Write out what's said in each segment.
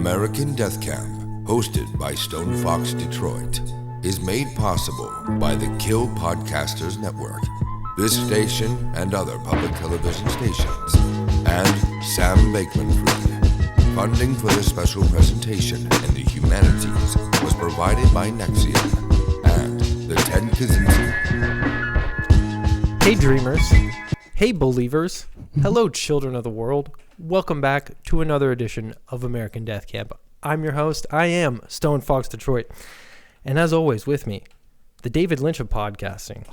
American Death Camp, hosted by Stone Fox Detroit, is made possible by the Kill Podcasters Network, this station and other public television stations, and Sam Bakeman-Fried. Funding for this special presentation in the humanities was provided by Nexium and the Ted Kaczynski. Hey dreamers, hey believers, hello children of the world. Welcome back to another edition of American Death Camp. I'm your host. I am Stone Fox Detroit. And as always with me, the David Lynch of podcasting,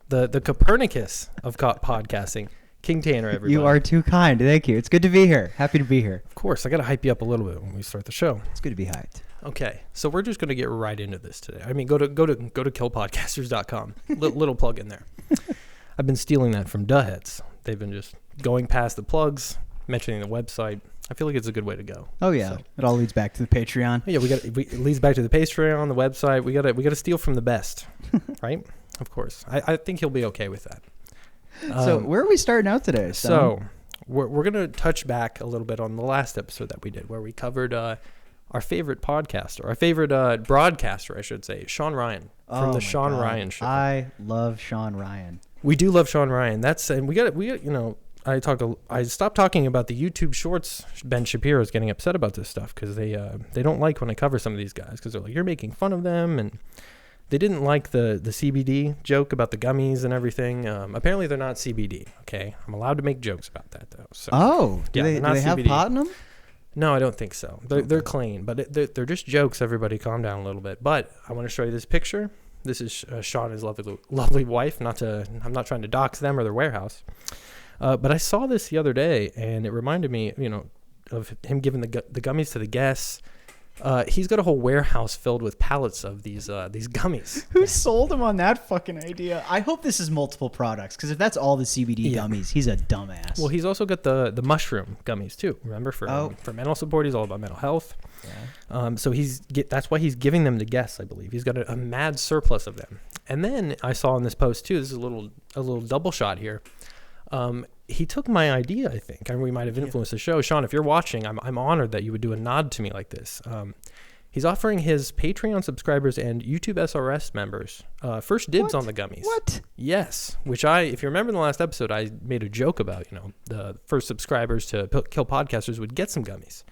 the Copernicus of podcasting, King Tanner, everybody. You are too kind. Thank you. It's good to be here. Happy to be here. Of course, I got to hype you up a little bit when we start the show. It's good to be hyped. Okay, so we're just going to get right into this today. I mean, go to killpodcasters.com. Little plug in there. I've been stealing that from Duheads. They've been just going past the plugs, mentioning the website. I feel like it's a good way to go. Oh yeah, so it all leads back to the Patreon. Yeah, it leads back to the Patreon, the website. We got to steal from the best, right? Of course. I think he'll be okay with that. So where are we starting out today? So we're gonna touch back a little bit on the last episode that we did, where we covered our favorite podcaster, our favorite broadcaster, I should say, Sean Ryan from the Sean Ryan Show. I love Sean Ryan. We do love Sean Ryan. We got you know. I stopped talking about the YouTube Shorts. Ben Shapiro's getting upset about this stuff because they don't like when I cover some of these guys because they're like, you're making fun of them, and they didn't like the CBD joke about the gummies and everything. Apparently they're not CBD. Okay, I'm allowed to make jokes about that though. So, do they have pot in them? No, I don't think so. They're clean, but they're just jokes. Everybody, calm down a little bit. But I want to show you this picture. This is Sean and his lovely wife. I'm not trying to dox them or their warehouse. But I saw this the other day, and it reminded me, of him giving the gummies to the guests. He's got a whole warehouse filled with pallets of these gummies. Who sold him on that fucking idea? I hope this is multiple products, because if that's all the CBD gummies, he's a dumbass. Well, he's also got the mushroom gummies too. Remember, for mental support, he's all about mental health. Yeah. So that's why he's giving them to guests, I believe. He's got a mad surplus of them. And then I saw in this post too. This is a little double shot here. He took my idea, I think, and we might have influenced the show. Sean, if you're watching, I'm honored that you would do a nod to me like this. He's offering his Patreon subscribers and YouTube SRS members first dibs on the gummies. What? Yes, which if you remember in the last episode, I made a joke about, the first subscribers to Kill Podcasters would get some gummies.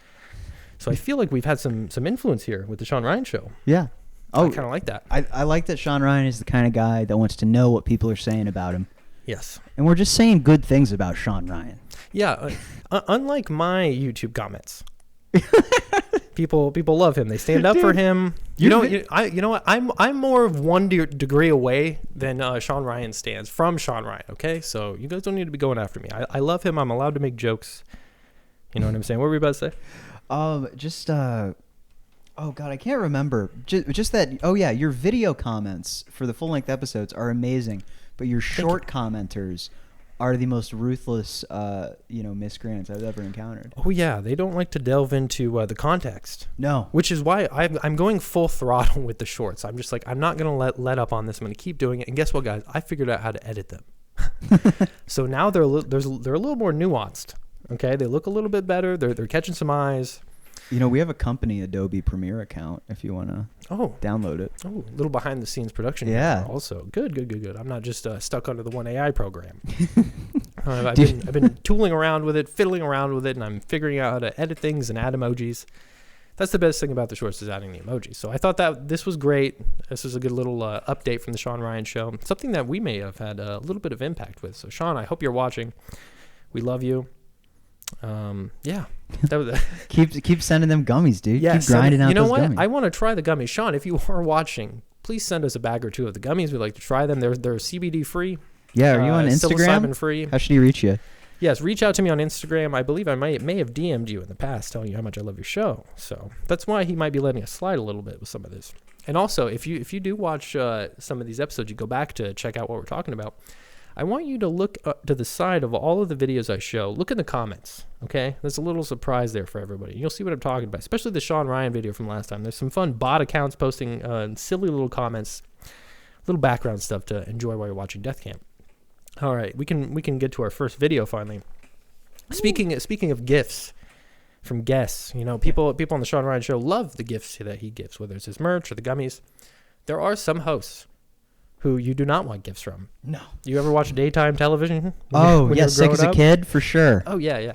So I feel like we've had some influence here with the Sean Ryan Show. Yeah. I kind of like that. I like that Sean Ryan is the kind of guy that wants to know what people are saying about him. Yes. And we're just saying good things about Sean Ryan. Yeah. Unlike my YouTube comments, people love him. They stand up for him. You know what? I'm more of one degree away than Sean Ryan stands from Sean Ryan. Okay, so you guys don't need to be going after me. I love him. I'm allowed to make jokes. You know what I'm saying? What were you about to say? Oh God, I can't remember. Just that. Oh yeah, your video comments for the full length episodes are amazing. But your short commenters are the most ruthless, miscreants I've ever encountered. Oh yeah, they don't like to delve into the context. No, which is why I'm going full throttle with the shorts. I'm just like, I'm not gonna let up on this. I'm gonna keep doing it. And guess what, guys? I figured out how to edit them. So now they're a little more nuanced. Okay, they look a little bit better. They're catching some eyes. We have a company Adobe Premiere account if you want to download it. Oh, a little behind the scenes production. Yeah. Also, good. I'm not just stuck under the one AI program. I've been tooling around with it, fiddling around with it, and I'm figuring out how to edit things and add emojis. That's the best thing about the shorts is adding the emojis. So I thought that this was great. This was a good little update from the Sean Ryan Show. Something that we may have had a little bit of impact with. So Sean, I hope you're watching. We love you. Yeah. That was keep sending them gummies, dude. Yeah, keep grinding out those gummies. You know what? I want to try the gummies. Sean, if you are watching, please send us a bag or two of the gummies. We'd like to try them. They're CBD free. Yeah, are you on Instagram? Psilocybin free. How should he reach you? Yes, reach out to me on Instagram. I believe I may have DM'd you in the past telling you how much I love your show. So that's why he might be letting us slide a little bit with some of this. And also, if you do watch some of these episodes, you go back to check out what we're talking about. I want you to look to the side of all of the videos I show. Look in the comments, okay? There's a little surprise there for everybody. You'll see what I'm talking about, especially the Sean Ryan video from last time. There's some fun bot accounts posting silly little comments, little background stuff to enjoy while you're watching Death Camp. All right, we can get to our first video finally. Speaking of GIFs, from guests. You know, people on the Sean Ryan Show love the gifts that he gives, whether it's his merch or the gummies. There are some hosts who you do not want gifts from. No. You ever watch daytime television? Oh, yeah, sick as a kid, for sure. Oh, yeah.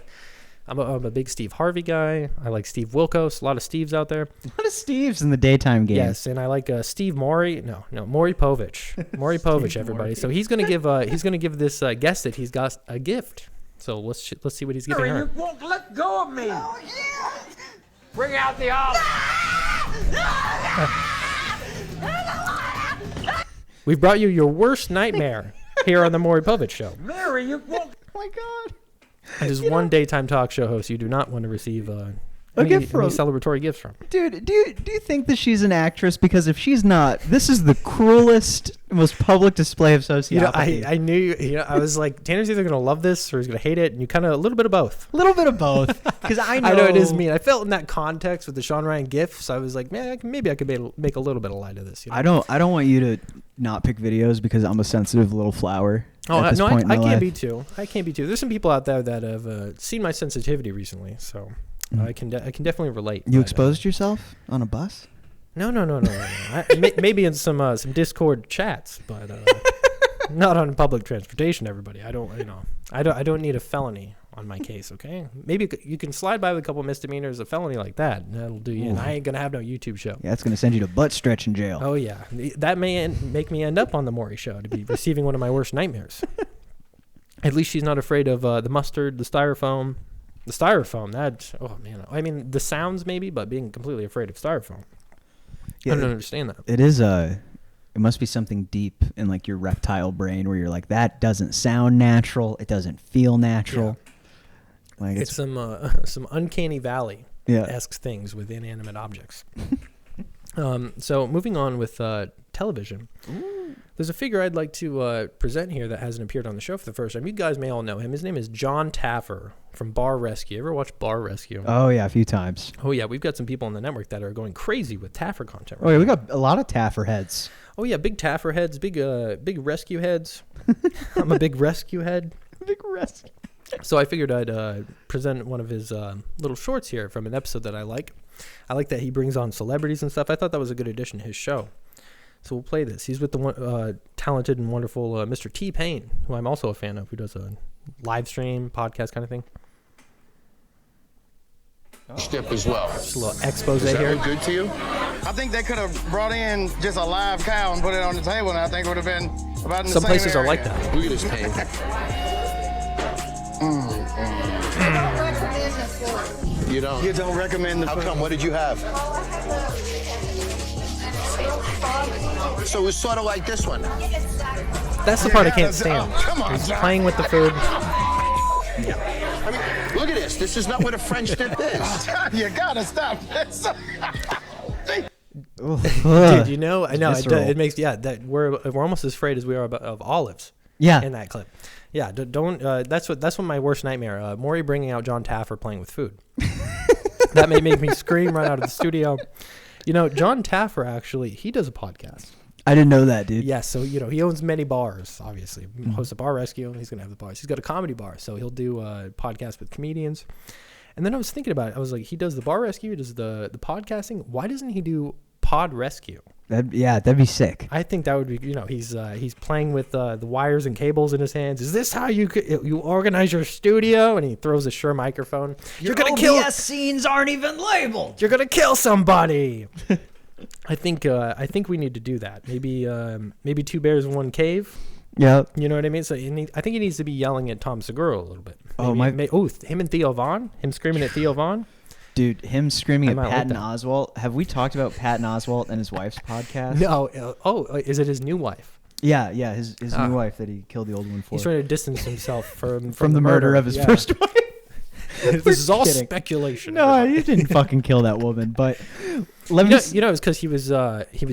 I'm a big Steve Harvey guy. I like Steve Wilkos. A lot of Steves out there. A lot of Steves in the daytime game. Yes, and I like Steve Maury. No, Maury Povich. Maury Povich, everybody. So he's gonna give this guest that he's got a gift. So let's see what he's giving her. You won't let go of me. Oh, yeah. Bring out the olive. We've brought you your worst nightmare here on the Maury Povich Show. Mary, you won't. Oh my God. And as one daytime talk show host, you do not want to receive any celebratory gifts from. Dude, do you think that she's an actress? Because if she's not, this is the cruelest, most public display of sociopathy. I knew. I was like, Tanner's either gonna love this or he's gonna hate it, and you kind of a little bit of both. A little bit of both. Because I know it is mean. I felt in that context with the Sean Ryan gifts. I was like, man, maybe I could make a little bit of light of this. You know? I don't want you to not pick videos because I'm a sensitive little flower. Oh no, I can't be too. I can't be too. There's some people out there that have seen my sensitivity recently, so I can definitely relate. You exposed yourself on a bus? No. Maybe in some Discord chats, but not on public transportation. Everybody, I don't need a felony on my case. Okay, maybe you can slide by with a couple misdemeanors. A felony like that'll do you. And I ain't gonna have no YouTube show. Yeah, it's gonna send you to butt stretch in jail. Oh yeah, that may make me end up on the Maury Show to be receiving one of my worst nightmares. At least she's not afraid of the mustard, the styrofoam. The styrofoam, oh man. I mean, the sounds maybe, but being completely afraid of styrofoam. Yeah, I don't understand that. It is it must be something deep in like your reptile brain where you're like, that doesn't sound natural. It doesn't feel natural. Yeah. Like it's some uncanny valley-esque things with inanimate objects. So moving on with television. Ooh. There's a figure I'd like to present here that hasn't appeared on the show for the first time. You guys may all know him. His name is John Taffer from Bar Rescue. Ever watch Bar Rescue? Oh, yeah, a few times. Oh, yeah. We've got some people on the network that are going crazy with Taffer content. Right we got a lot of Taffer heads. Oh, yeah, big Taffer heads, big rescue heads. I'm a big rescue head. Big rescue. So I figured I'd present one of his little shorts here from an episode that I like. I like that he brings on celebrities and stuff. I thought that was a good addition to his show. So we'll play this. He's with the talented and wonderful Mr. T-Pain, who I'm also a fan of, who does a live stream, podcast kind of thing. Step as well. Just a little expose Does that here. look good to you? I think they could have brought in just a live cow and put it on the table, and I think it would have been about in the Some same places are area. like that. Look at this pain. You don't? You don't recommend the How food. come? What did you have? So it's sort of like this one. That's the part I can't Oh, stand. come on, He's John. playing with the food. I mean, look at this. This is not what a French dip is. You gotta stop this. Dude, you know, I know Visceral. it makes that we're almost as afraid as we are of olives. Yeah. In that clip. Yeah, don't. That's what my worst nightmare. Maury bringing out John Taffer playing with food. That may make me scream right out of the studio. You know, John Taffer actually he does a podcast. I didn't know that, dude. Yes, so you know he owns many bars. Obviously, hosts a Bar Rescue. He's gonna have the bars. He's got a comedy bar, so he'll do a podcast with comedians. And then I was thinking about it. I was like, he does the Bar Rescue, he does the podcasting. Why doesn't he do Pod Rescue? That'd be sick. I think that would be, you know, he's playing with the wires and cables in his hands. Is this how you organize your studio? And he throws a Shure microphone. You're gonna kill. scenes aren't even labeled. You're gonna kill somebody. I think we need to do that. Maybe two bears in one cave. Yep. You know what I mean? So I think he needs to be yelling at Tom Segura a little bit. Oh, him and Theo Vaughn. Him screaming at Theo Vaughn. Dude, him screaming at might like Patton that. Oswalt. Have we talked about Patton Oswalt and his wife's podcast? No. Is it his new wife? Yeah, his new wife that he killed the old one for. He's trying to distance himself from the murder of his first wife. This is all kidding. speculation. No, he didn't fucking kill that woman. But let me. You know, it's because he was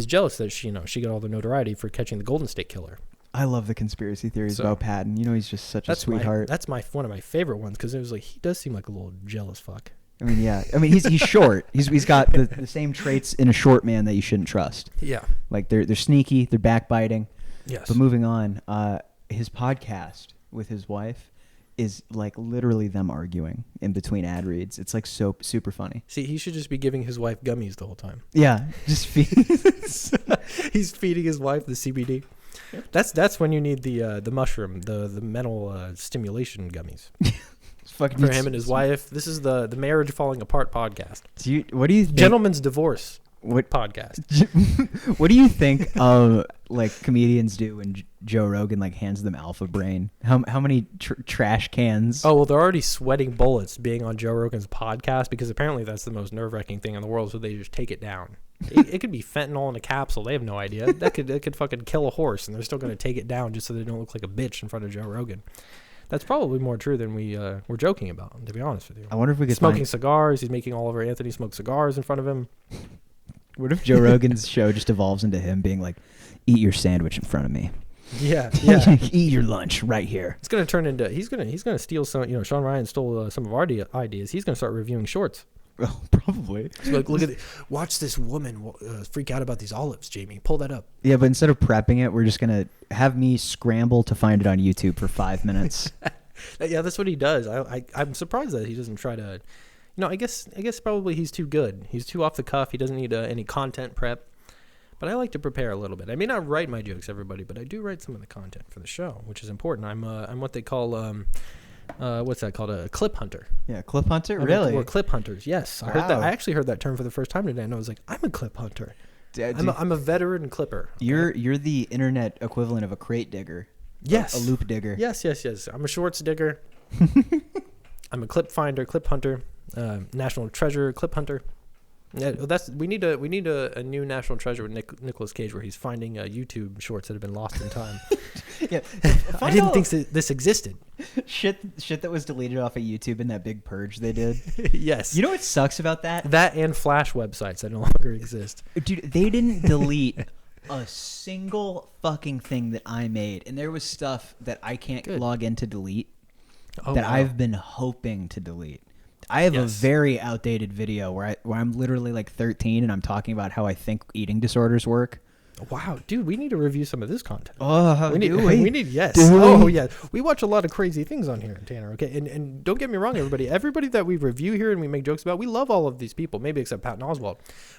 jealous that she got all the notoriety for catching the Golden State Killer. I love the conspiracy theories about Patton. You know, he's just such a sweetheart. That's one of my favorite ones because it was like he does seem like a little jealous fuck. I mean, yeah. I mean, he's short. He's got the same traits in a short man that you shouldn't trust. Yeah. Like they're sneaky, they're backbiting. Yes. But moving on, his podcast with his wife is like literally them arguing in between ad reads. It's like so super funny. See, he should just be giving his wife gummies the whole time. Yeah, just He's feeding his wife the CBD. That's when you need the mushroom, the mental stimulation gummies fucking for him and his wife. This is the marriage falling apart podcast. What do you think? Gentleman's divorce What podcast. What do you think like comedians do when Joe Rogan like hands them Alpha Brain? How many trash cans? Oh well, they're already sweating bullets being on Joe Rogan's podcast because apparently that's the most nerve-wracking thing in the world. So they just take it down. It could be fentanyl in a capsule. They have no idea. That could fucking kill a horse, and they're still going to take it down just so they don't look like a bitch in front of Joe Rogan. That's probably more true than we're joking about, to be honest with you. I wonder if we could smoking cigars. He's making Oliver Anthony smoke cigars in front of him. What if Joe Rogan's show just evolves into him being like, "Eat your sandwich in front of me. Yeah. Eat your lunch right here." It's going to turn into he's going to steal some. You know, Sean Ryan stole some of our ideas. He's going to start reviewing shorts. Oh, probably. So like, look at it. Watch this woman freak out about these olives, Jamie. Pull that up. Yeah, but instead of prepping it, we're just gonna have me scramble to find it on YouTube for 5 minutes. Yeah, that's what he does. I'm surprised that he doesn't try to. You know, I guess probably he's too good. He's too off the cuff. He doesn't need any content prep. But I like to prepare a little bit. I may not write my jokes, everybody, but I do write some of the content for the show, which is important. I'm what they call what's that called? A clip hunter. Yeah, clip hunter. Really? We're clip hunters. Yes, I heard that. I actually heard that term for the first time today, and I was like, I'm a clip hunter. I'm a veteran clipper. Okay? You're the internet equivalent of a crate digger. Yes. A loop digger. Yes. I'm a shorts digger. I'm a clip finder, clip hunter, national treasure, clip hunter. Yeah, we need a new national treasure with Nicolas Cage where he's finding YouTube shorts that have been lost in time. Yeah, I didn't think this existed. Shit that was deleted off of YouTube in that big purge they did. Yes. You know what sucks about that? That and Flash websites that no longer exist. Dude, they didn't delete a single fucking thing that I made, and there was stuff that I can't log in to delete that I've been hoping to delete. I have a very outdated video where I'm literally like 13 and I'm talking about how I think eating disorders work. Wow, dude, we need to review some of this content. Oh, we need yes. Oh, yeah. We watch a lot of crazy things on here, Tanner, okay? And don't get me wrong, everybody that we review here and we make jokes about, we love all of these people, maybe except Patton Oswalt.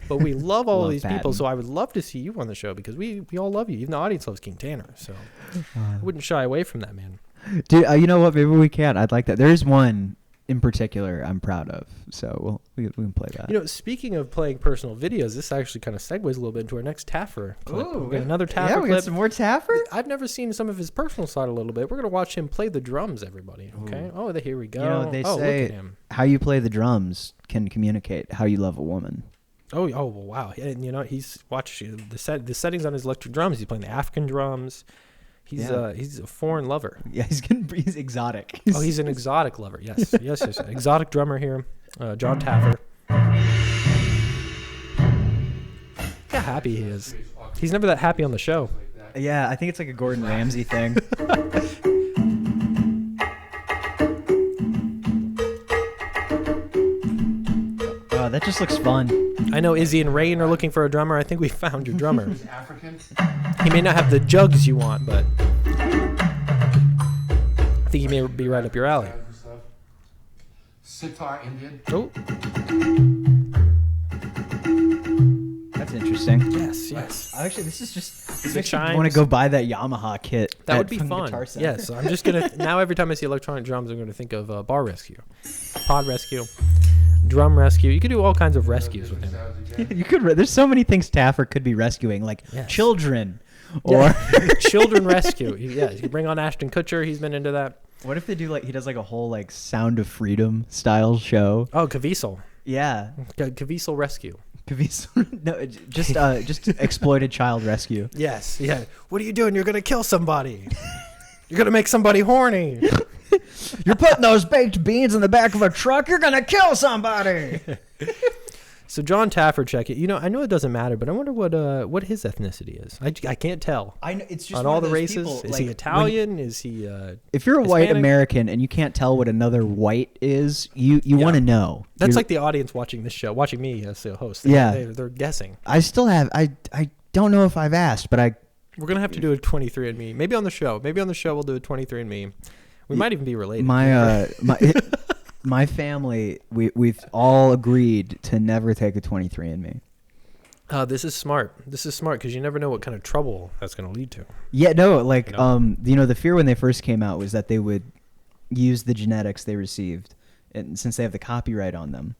But we love all of these people, so I would love to see you on the show because we all love you. Even the audience loves King Tanner, so I wouldn't shy away from that, man. Dude, you know what? Maybe we can. I'd like that. There's one in particular I'm proud of, so we can play that. You know, speaking of playing personal videos, this actually kind of segues a little bit into our next Taffer clip. Ooh, we got another Taffer clip. clip. Got some more Taffer? I've never seen some of his personal side a little bit. We're going to watch him play the drums, everybody, okay? Ooh. Oh, here we go. You know, they look say at him. How you play the drums can communicate how you love a woman. Oh, well, wow. And, you know, he's watching the settings on his electric drums. He's playing the African drums. He's a foreign lover. Yeah, he's exotic. He's an exotic lover. Yes. yes. Exotic drummer here, John Taffer. Look how happy he is. He's never that happy on the show. Yeah, I think it's like a Gordon Ramsay thing. Oh, that just looks fun. I know Izzy and Rain are looking for a drummer. I think we found your drummer. He's African. He may not have the jugs you want, but I think he may be right up your alley. Sitar Indian. Oh, That's interesting. yes. Actually, this The makes me chimes. want to go buy that Yamaha kit. That at would be fucking fun. Guitar Center. Yes, I'm just gonna now. Every time I see electronic drums, I'm gonna think of Bar Rescue, Pod Rescue, Drum Rescue. You could do all kinds of rescues with him. You could. There's so many things Taffer could be rescuing, like children, or Children Rescue. Yeah, you could bring on Ashton Kutcher. He's been into that. what if they do like he does like a whole like Sound of Freedom style show? Oh, Caviezel. Yeah, Caviezel Rescue. no, just exploited child rescue. Yes. Yeah. What are you doing? You're gonna kill somebody. You're gonna make somebody horny. You're putting those baked beans in the back of a truck. You're gonna kill somebody. So John Taffer, check it. You know, I know it doesn't matter, but I wonder what his ethnicity is. I can't tell. I know it's just On one all of the those races, people, is like, he Italian? Is he? If you're a white Hispanic? American and you can't tell what another white is, you want to know. That's like the audience watching this show, watching me as the host. They're guessing. I still have. I don't know if I've asked, but We're gonna have to do a 23andMe. Maybe on the show. Maybe on the show we'll do a 23andMe. We might even be related. My family, we've all agreed to never take a 23andMe. This is smart. This is smart because you never know what kind of trouble that's going to lead to. Yeah, no, like You know? the fear when they first came out was that they would use the genetics they received, and since they have the copyright on them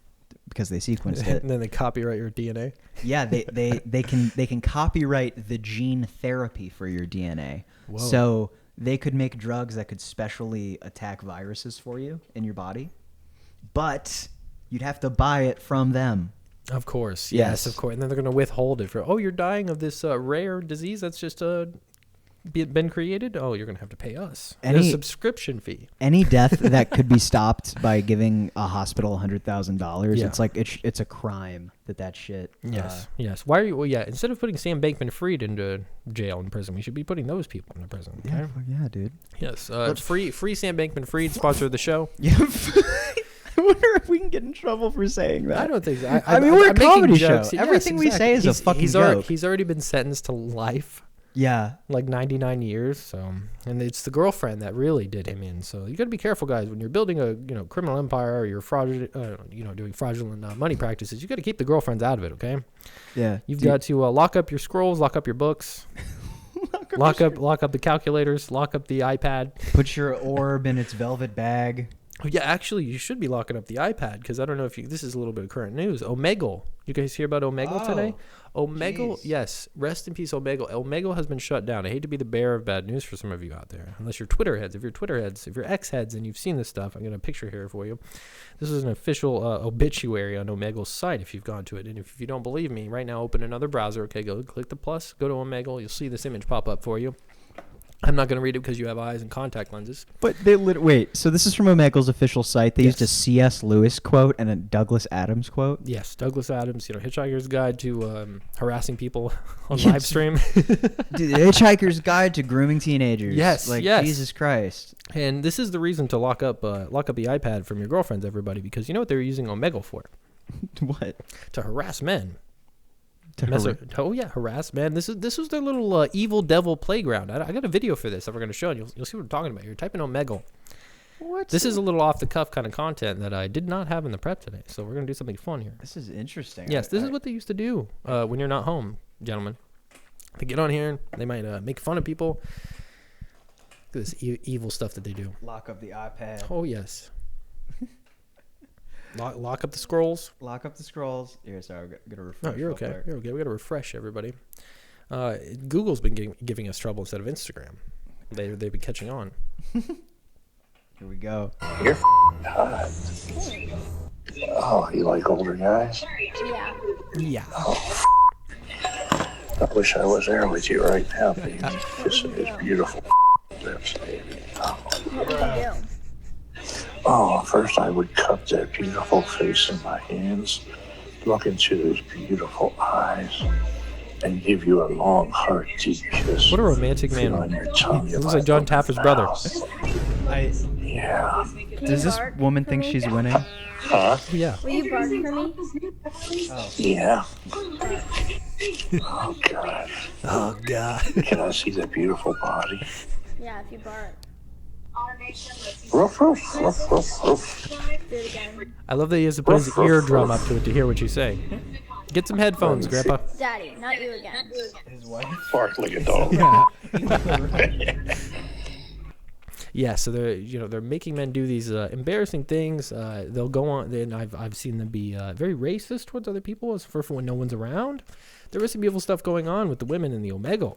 because they sequenced it. And then they copyright your DNA. Yeah, they can copyright the gene therapy for your DNA. Whoa. So they could make drugs that could specially attack viruses for you in your body, but you'd have to buy it from them. Of course. Yes. Yes, of course. And then they're going to withhold it for, you're dying of this rare disease that's just been created. Oh, you're going to have to pay us a subscription fee. Any death that could be stopped by giving a hospital $100,000, Yeah. it's like it's a crime that shit. Yes. Yes. Why are you? Well, yeah. Instead of putting Sam Bankman-Fried into jail and prison, we should be putting those people into prison. Okay? Yeah, fuck yeah, dude. Yes. Free Sam Bankman-Fried, sponsor of the show. Yeah. I wonder if we can get in trouble for saying that. I don't think so. I mean, we're a I'm making comedy jokes. show. Yes, Everything we say is a fucking joke. He's already been sentenced to life, Yeah. like 99 years. So, and it's the girlfriend that really did him in. So you got to be careful, guys, when you're building a criminal empire or you're fraudulent, doing fraudulent money practices. You got to keep the girlfriends out of it. Okay. Yeah. You've got to lock up your scrolls, lock up your books, lock up the calculators, lock up the iPad. Put your orb in its velvet bag. Oh, yeah, actually, you should be locking up the iPad because I don't know if this is a little bit of current news. Omegle. You guys hear about Omegle today? Omegle, yes. Rest in peace, Omegle. Omegle has been shut down. I hate to be the bearer of bad news for some of you out there, unless you're Twitter heads. If you're X heads and you've seen this stuff, I'm going to picture here for you. This is an official obituary on Omegle's site if you've gone to it. And if you don't believe me, right now open another browser. Okay, go click the plus, go to Omegle. You'll see this image pop up for you. I'm not going to read it because you have eyes and contact lenses. But they wait. So this is from Omegle's official site. They Yes. used a C.S. Lewis quote and a Douglas Adams quote. Yes, Douglas Adams, Hitchhiker's Guide to Harassing People on Yes. live stream. Dude, the Hitchhiker's Guide to Grooming Teenagers. Yes, Like, yes. Jesus Christ. And this is the reason to lock up the iPad from your girlfriends, everybody, because you know what they're using Omegle for? What? To harass men. To Harass men. This was their little evil devil playground. I got a video for this that we're going to show, and you'll see what I'm talking about. You're typing Omegle. What? This is a little off the cuff kind of content that I did not have in the prep today, so we're going to do something fun here. This is interesting. Yes, this is what they used to do when you're not home, gentlemen. They get on here, they might make fun of people. Look at this evil stuff that they do. Lock up the iPad. Oh, yes. Lock up the scrolls. Lock up the scrolls. Here, sorry, I'm gonna refresh. No, you're real okay. quick. You're okay. We got to refresh everybody. Google's been giving us trouble instead of Instagram. They've been catching on. Here we go. You're hot. Oh, you like older guys? Yeah. I wish I was there with you right now, baby. Kissing his beautiful lips, baby. Oh, first I would cup that beautiful face in my hands, look into those beautiful eyes, and give you a long, hard, deep kiss. What a romantic Feel man. on your tongue. He looks like John Taffer's brother. Yeah. Does this woman think she's winning? Huh? Yeah. Will you bark for me? Yeah. Oh, God. Oh, God. Can I see that beautiful body? Yeah, if you bark. Ruff, ruff, ruff, ruff, ruff. Do it again. I love that he has to put his eardrum up to it to hear what she's saying. Get some headphones, Grandpa. Daddy, not you again. Bark like a dog. Yeah, so they're making men do these embarrassing things. They'll go on, and I've seen them be very racist towards other people as for when no one's around. There is some beautiful stuff going on with the women in the Omegle.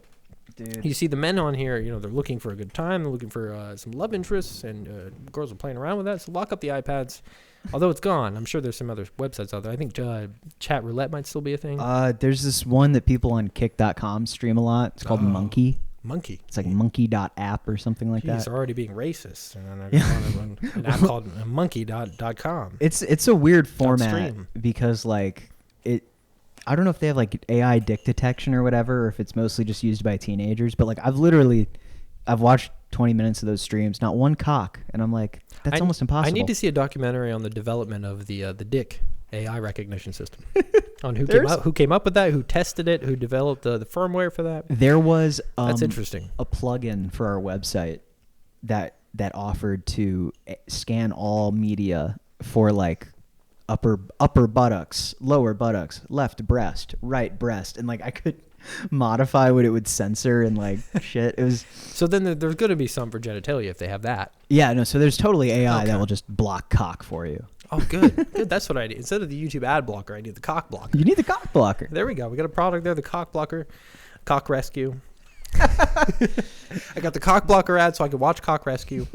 Dude. You see the men on here, they're looking for a good time, they're looking for some love interests, and girls are playing around with that. So lock up the iPads. Although it's gone, I'm sure there's some other websites out there. I think chat roulette might still be a thing. There's this one that people on kick.com stream a lot. It's called Monkey. Monkey. It's like monkey.app or something like He's that. already being racist. And then on an app called monkey.com. It's a weird format stream. because like I don't know if they have like AI dick detection or whatever, or if it's mostly just used by teenagers. But like I've watched 20 minutes of those streams, not one cock, and I'm like, that's almost impossible. I need to see a documentary on the development of the dick AI recognition system, on who came up with that, who tested it, who developed the firmware for that. There was That's interesting. a plugin for our website that that offered to scan all media for like upper buttocks, lower buttocks, left breast, right breast, and like I could modify what it would censor and like shit. It was So then there's going to be some for genitalia if they have that. yeah, no. So there's totally AI Okay. that will just block cock for you. Oh, good. Good. That's what I need. Instead of the YouTube ad blocker, I need the cock blocker. You need the cock blocker. There we go. We got a product there, the cock blocker, cock rescue. I got the cock blocker ad so I can watch Cock Rescue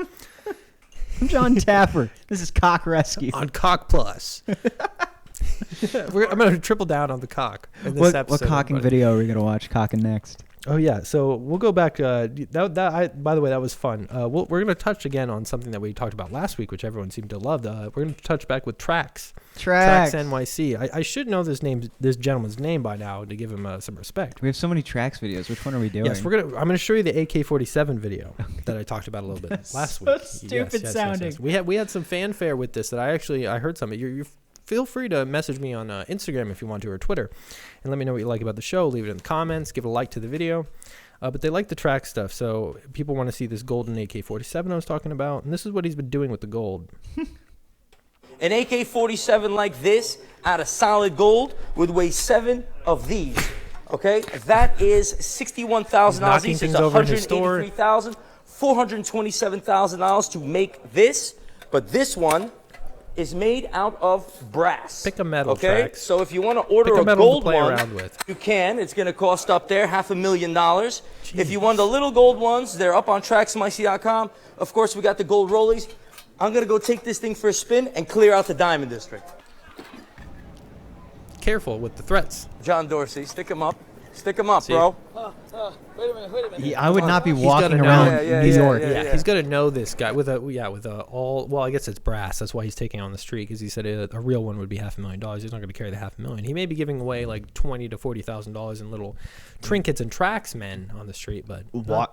I'm John Taffer. This is Cock Rescue. on Cock Plus. I'm going to triple down on the cock in this What episode. cocking everybody. video are we gonna watch? Cocking next. Oh yeah, so we'll go back. By the way, that was fun. We're going to touch again on something that we talked about last week, which everyone seemed to love. We're going to touch back with Trax. Trax. Trax NYC. I should know this gentleman's name by now to give him some respect. We have so many Trax videos. Which one are we doing? Yes, I'm gonna show you the AK-47 video that I talked about a little bit last week. stupid sounding. We had some fanfare with this that I heard some. You feel free to message me on Instagram if you want to, or Twitter, and let me know what you like about the show. Leave it in the comments. Give a like to the video. But they like the Trax stuff, so people want to see this golden AK-47 I was talking about, and this is what he's been doing with the gold. An AK-47 like this out of solid gold would weigh 7 of these. Okay, that is $61,000. knocking It's things over in his store. $183,000, $427,000 to make this, but this one is made out of brass. Pick a metal, okay? Trax. So if you want to order Pick a a metal to gold play one, around with. you can. It's going to cost up there $500,000. If you want the little gold ones, they're up on TraxMyC.com. Of course, we got the gold rollies. I'm going to go take this thing for a spin and clear out the Diamond District. Careful with the threats. John Dorsey, stick him up. Stick him up, See? bro. Wait a minute. I would not be He's walking gotta know. around Yeah, New yeah, York. Yeah, he's gonna know this guy with a all. Well, I guess it's brass. That's why he's taking on the street, because he said a real one would be $500,000. He's not gonna carry the $500,000. He may be giving away like $20,000 to $40,000 in little trinkets and tracks, men, on the street, but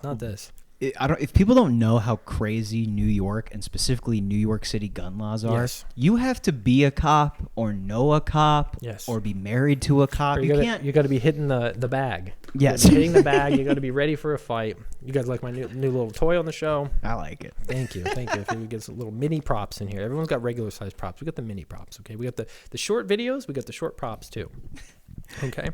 not this. If people don't know how crazy New York and specifically New York City gun laws are, Yes. you have to be a cop or know a cop Yes. or be married to a cop. Or You you can't. got to be hitting the bag. Yes. You gotta be hitting the bag. You got to be ready for a fight. You guys like my new little toy on the show? I like it. Thank you. If we get some little mini props in here. Everyone's got regular size props. We got the mini props. Okay, we got the short videos. We got the short props too. Okay.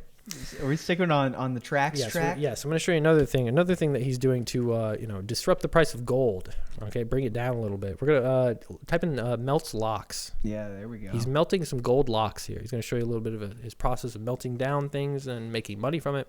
Are we sticking on the tracks Yes, track? yes. I'm going to show you another thing. Another thing that he's doing to disrupt the price of gold. Okay, bring it down a little bit. We're gonna type in melts locks. Yeah, there we go. He's melting some gold locks here. He's going to show you a little bit of his process of melting down things and making money from it.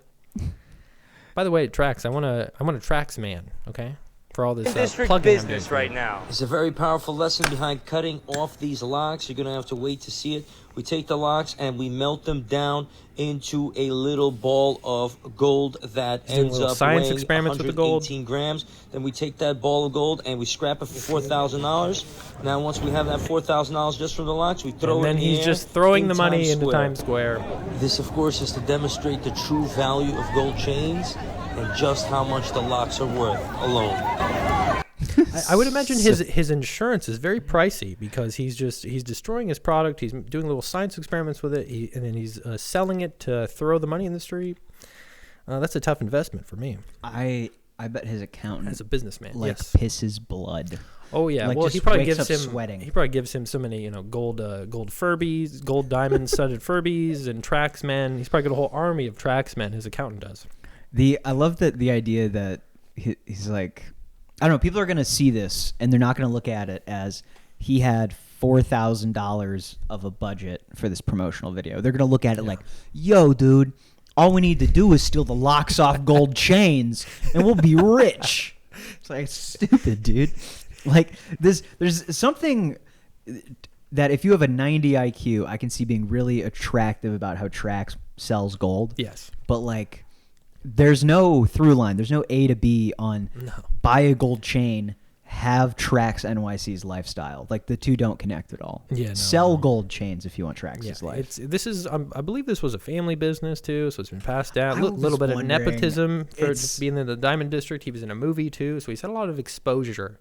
By the way, Trax, I want a Trax man. Okay, for all this District plugging I'm business doing. right now. It's a very powerful lesson behind cutting off these locks. You're going to have to wait to see it. We take the locks and we melt them down into a little ball of gold that doing ends little up science weighing experiments with the gold. 118 grams. Then we take that ball of gold and we scrap it for $4,000. Now, once we have that $4,000 just from the locks, we throw And it then in the he's air just throwing in the money Times into Square. Times Square. This, of course, is to demonstrate the true value of gold chains and just how much the locks are worth alone. I would imagine his insurance is very pricey because he's destroying his product. He's doing little science experiments with it, and then he's selling it to throw the money in the street. That's a tough investment for me I bet his accountant as a businessman. like Yes. pisses blood. Oh yeah. like, Well, just he probably wakes gives up him sweating. He probably gives him so many gold Furbies, gold diamond studded Furbies, and Traxmen. He's probably got a whole army of Traxmen. His accountant does. I love the idea that he's like, I don't know, people are going to see this and they're not going to look at it as he had $4,000 of a budget for this promotional video. They're going to look at it like, yo, dude, all we need to do is steal the locks off gold chains and we'll be rich. It's like, stupid, dude. Like, there's something that if you have a 90 IQ, I can see being really attractive about how Trax sells gold. Yes. But, like, there's no through line. There's no A to B on buy a gold chain, have Trax NYC's lifestyle. Like, the two don't connect at all. Yeah, no, Sell gold chains if you want Trax's Yeah, life. this is I believe this was a family business too, so it's been passed down. I A was little bit of wondering, nepotism for it's- just being in the Diamond District. He was in a movie too, so he's had a lot of exposure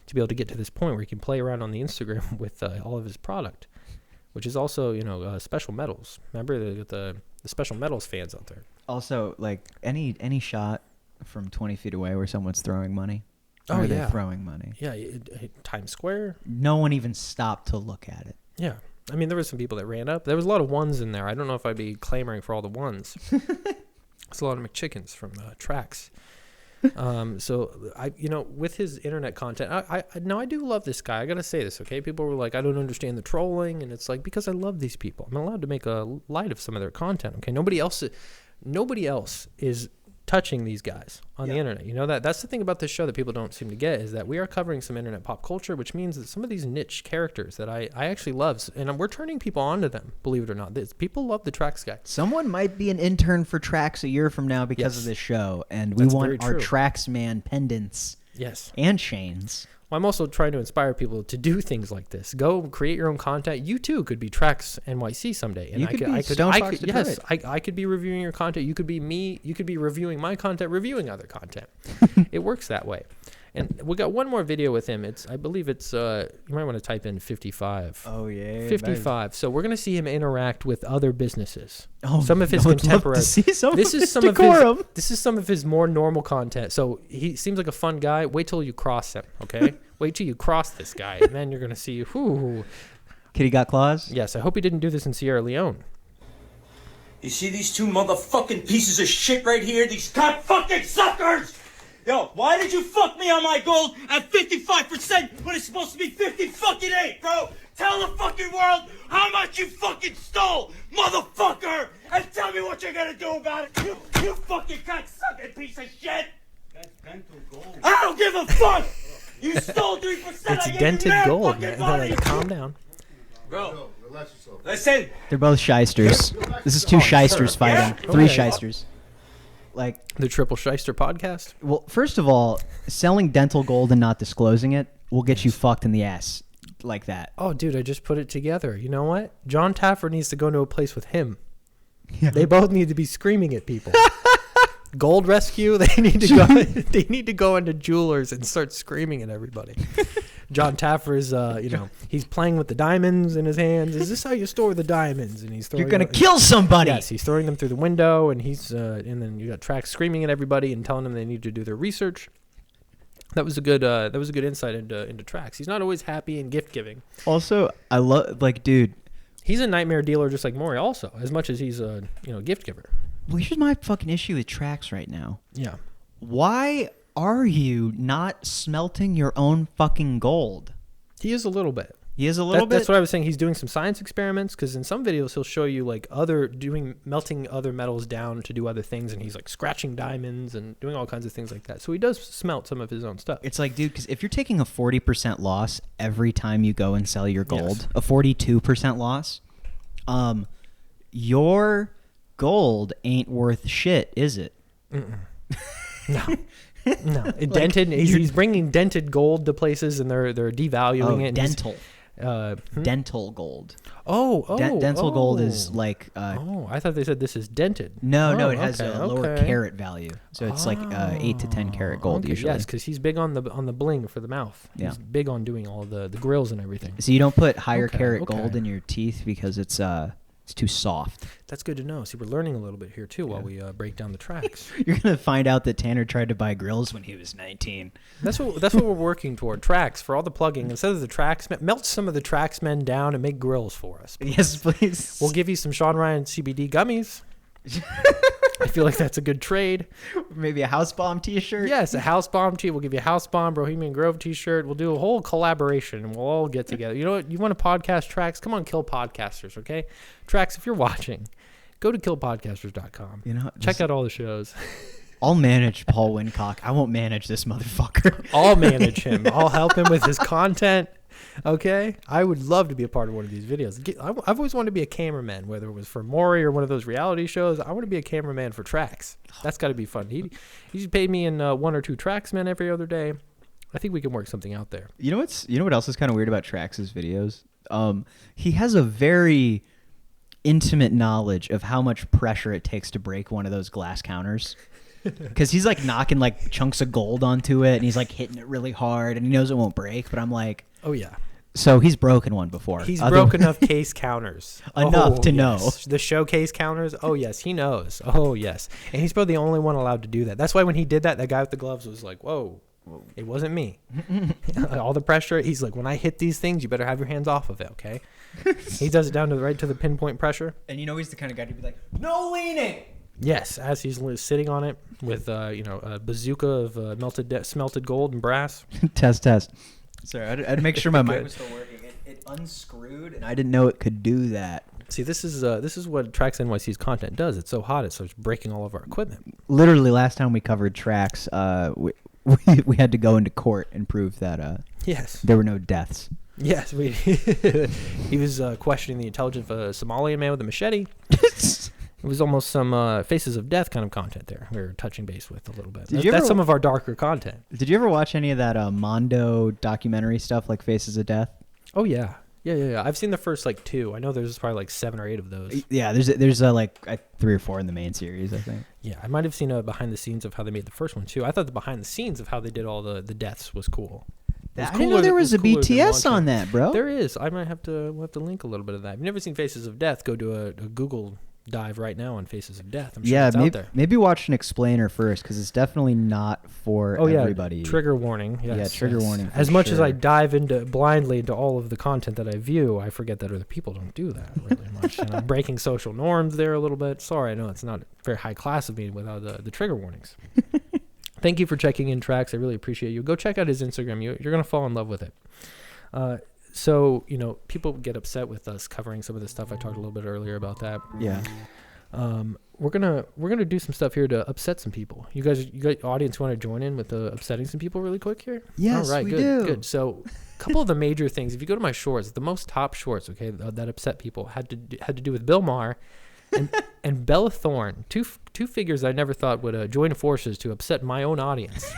to be able to get to this point where he can play around on the Instagram with all of his product, which is also special metals. Remember the special metals fans out there. Also, like, any shot from 20 feet away where someone's throwing money. Oh, are they yeah. throwing money? Yeah, Times Square. No one even stopped to look at it. Yeah. I mean, there were some people that ran up. There was a lot of ones in there. I don't know if I'd be clamoring for all the ones. It's a lot of McChickens from Tracks. So with his internet content, I do love this guy. I gotta say this, okay? People were like, I don't understand the trolling, and it's like, because I love these people. I'm allowed to make a light of some of their content. Okay, nobody else is touching these guys on the internet. You know that's the thing about this show that people don't seem to get, is that we are covering some internet pop culture, which means that some of these niche characters that I actually love, and we're turning people onto them, believe it or not. People love the Tracks guy. Someone might be an intern for Tracks a year from now because of this show, and we That's want very our true. Tracks man pendants Yes. and chains. Well, I'm also trying to inspire people to do things like this. Go create your own content. You too could be Tracks NYC someday. And You could be Stone Fox yes, Detroit. I could be reviewing your content. You could be me. You could be reviewing my content, reviewing other content. It works that way. And we got one more video with him. I believe it's you might want to type in 55. Oh yeah, 55. So we're gonna see him interact with other businesses. Oh, some of his I would love to contemporaries. see some This of is his some decorum. of his. This is some of his more normal content. So he seems like a fun guy. Wait till you cross him, okay? Wait till you cross this guy, and then you're gonna see who. Kitty got claws. Yes, I hope he didn't do this in Sierra Leone. You see these two motherfucking pieces of shit right here? These cunt fucking suckers! Yo, why did you fuck me on my gold at 55% when it's supposed to be 50-fucking-8, bro? Tell the fucking world how much you fucking stole, motherfucker! And tell me what you're gonna do about it, you fucking cunt-sucking piece of shit! That's dental gold. I don't give a fuck! You stole 3%, It's I gave you dented mad gold, fucking man. money! Calm down. Bro, listen! They're both shysters. This is two shysters fighting. Yeah. Three Okay. shysters. Like, The Triple Shyster podcast. well, first of all, selling dental gold and not disclosing it will get you fucked in the ass like that. Oh, dude, I just put it together. You know what? John Taffer needs to go into a place with him. They both need to be screaming at people. Gold Rescue, they need to go. They need to go into jewelers and start screaming at everybody. John Taffer's, he's playing with the diamonds in his hands. Is this how you store the diamonds? And he's throwing. You're gonna them- kill somebody. Yes, he's throwing them through the window, and and then you got Tracks screaming at everybody and telling them they need to do their research. That was a good insight into Tracks. He's not always happy and gift giving. Also, I love, like, dude. He's a nightmare dealer just like Maury also, as much as he's a gift giver. Well, here's my fucking issue with Tracks right now. Yeah. Why are you not smelting your own fucking gold? He is a little bit. He is a little bit. That's what I was saying. He's doing some science experiments because in some videos he'll show you like melting other metals down to do other things, and he's like scratching diamonds and doing all kinds of things like that. So he does smelt some of his own stuff. It's like, dude, because if you're taking a 40% loss every time you go and sell your gold, Yes. a 42% loss, your gold ain't worth shit, is it? No. Dented. He's bringing dented gold to places, and they're devaluing it. and he's- dental. Hmm? Dental gold. Dental gold is like I thought they said this is dented. no, Oh, it has okay, a lower okay. carat value, so it's like 8 to 10 karat gold Okay, usually. Yes, because he's big on the bling for the mouth. Yeah. He's big on doing all the grills and everything. So you don't put higher Okay, carat okay. gold in your teeth because it's too soft. That's good to know. See, we're learning a little bit here too while we break down the Tracks. You're gonna find out that Tanner tried to buy grills when he was 19. That's what we're working toward. Tracks for all the plugging. Instead of the Tracks, melt some of the Tracks men down and make grills for us. Yes, please. We'll give you some Sean Ryan CBD gummies. I feel like that's a good trade. Maybe a house bomb T-shirt. Yes, a House Bomb tee. We'll give you a House Bomb Bohemian Grove T-shirt. We'll do a whole collaboration, and we'll all get together. You know what? You want to podcast Tracks? Come on, Kill Podcasters, okay? Tracks, if you're watching, go to killpodcasters.com. You know, Check out all the shows. I'll manage Paul Wincock. I won't manage this motherfucker. I'll manage him. I'll help him with his content. Okay, I would love to be a part of one of these videos. I've always wanted to be a cameraman, whether it was for Maury or one of those reality shows. I want to be a cameraman for Tracks. That's got to be fun. He should pay me in 1 or 2 Tracks men every other day. I think we can work something out there. You know what else is kind of weird about Trax's videos? He has a very intimate knowledge of how much pressure it takes to break one of those glass counters. Because he's like knocking like chunks of gold onto it, and he's like hitting it really hard, and he knows it won't break. But I'm like, Oh yeah, so he's broken one before. he's broken enough case counters Enough to know. The showcase counters. Oh yes, he knows. Oh yes, and he's probably the only one allowed to do that. That's why when he did that, that guy with the gloves was like, "Whoa, It wasn't me. All the pressure. He's like, when I hit these things, you better have your hands off of it, okay? He does it down to the pinpoint pressure. And he's the kind of guy to be like, no leaning. Yes, as he's sitting on it with a bazooka of smelted gold and brass. Test. Sorry, I had to make sure my mic was still working. It unscrewed, and I didn't know it could do that. See, this is what Tracks NYC's content does. It's so hot, it starts breaking all of our equipment. Literally, last time we covered Tracks, we had to go into court and prove that Yes. there were no deaths. Yes, he was questioning the intelligence of a Somalian man with a machete. It was almost some Faces of Death kind of content there. We were touching base with a little bit. That's some of our darker content. Did you ever watch any of that Mondo documentary stuff like Faces of Death? Oh, yeah. Yeah. I've seen the first 2. I know there's probably 7 or 8 of those. Yeah, there's 3 or 4 in the main series, I think. Yeah, I might have seen a behind the scenes of how they made the first one, too. I thought the behind the scenes of how they did all the deaths was cool. I didn't know there was a BTS on that, bro. There is. I might have to link a little bit of that. If you've never seen Faces of Death, go to a Google dive right now on Faces of Death. I'm sure it's out there. Maybe watch an explainer first, because it's definitely not for everybody. Trigger warning. Yes, yeah, trigger warning. As much as I dive blindly into all of the content that I view, I forget that other people don't do that really much. And I'm breaking social norms there a little bit. Sorry, I know it's not very high class of me without the trigger warnings. Thank you for checking in, Tracks. I really appreciate you. Go check out his Instagram. You're going to fall in love with it. So, people get upset with us covering some of this stuff. I talked a little bit earlier about that. Yeah. We're gonna do some stuff here to upset some people. You guys, audience, want to join in with upsetting some people really quick here? Yes, all right, we good, do. Good. So, a couple of the major things. If you go to my shorts, the most top shorts, okay, that upset people had to do with Bill Maher and Bella Thorne. Two figures I never thought would join forces to upset my own audience.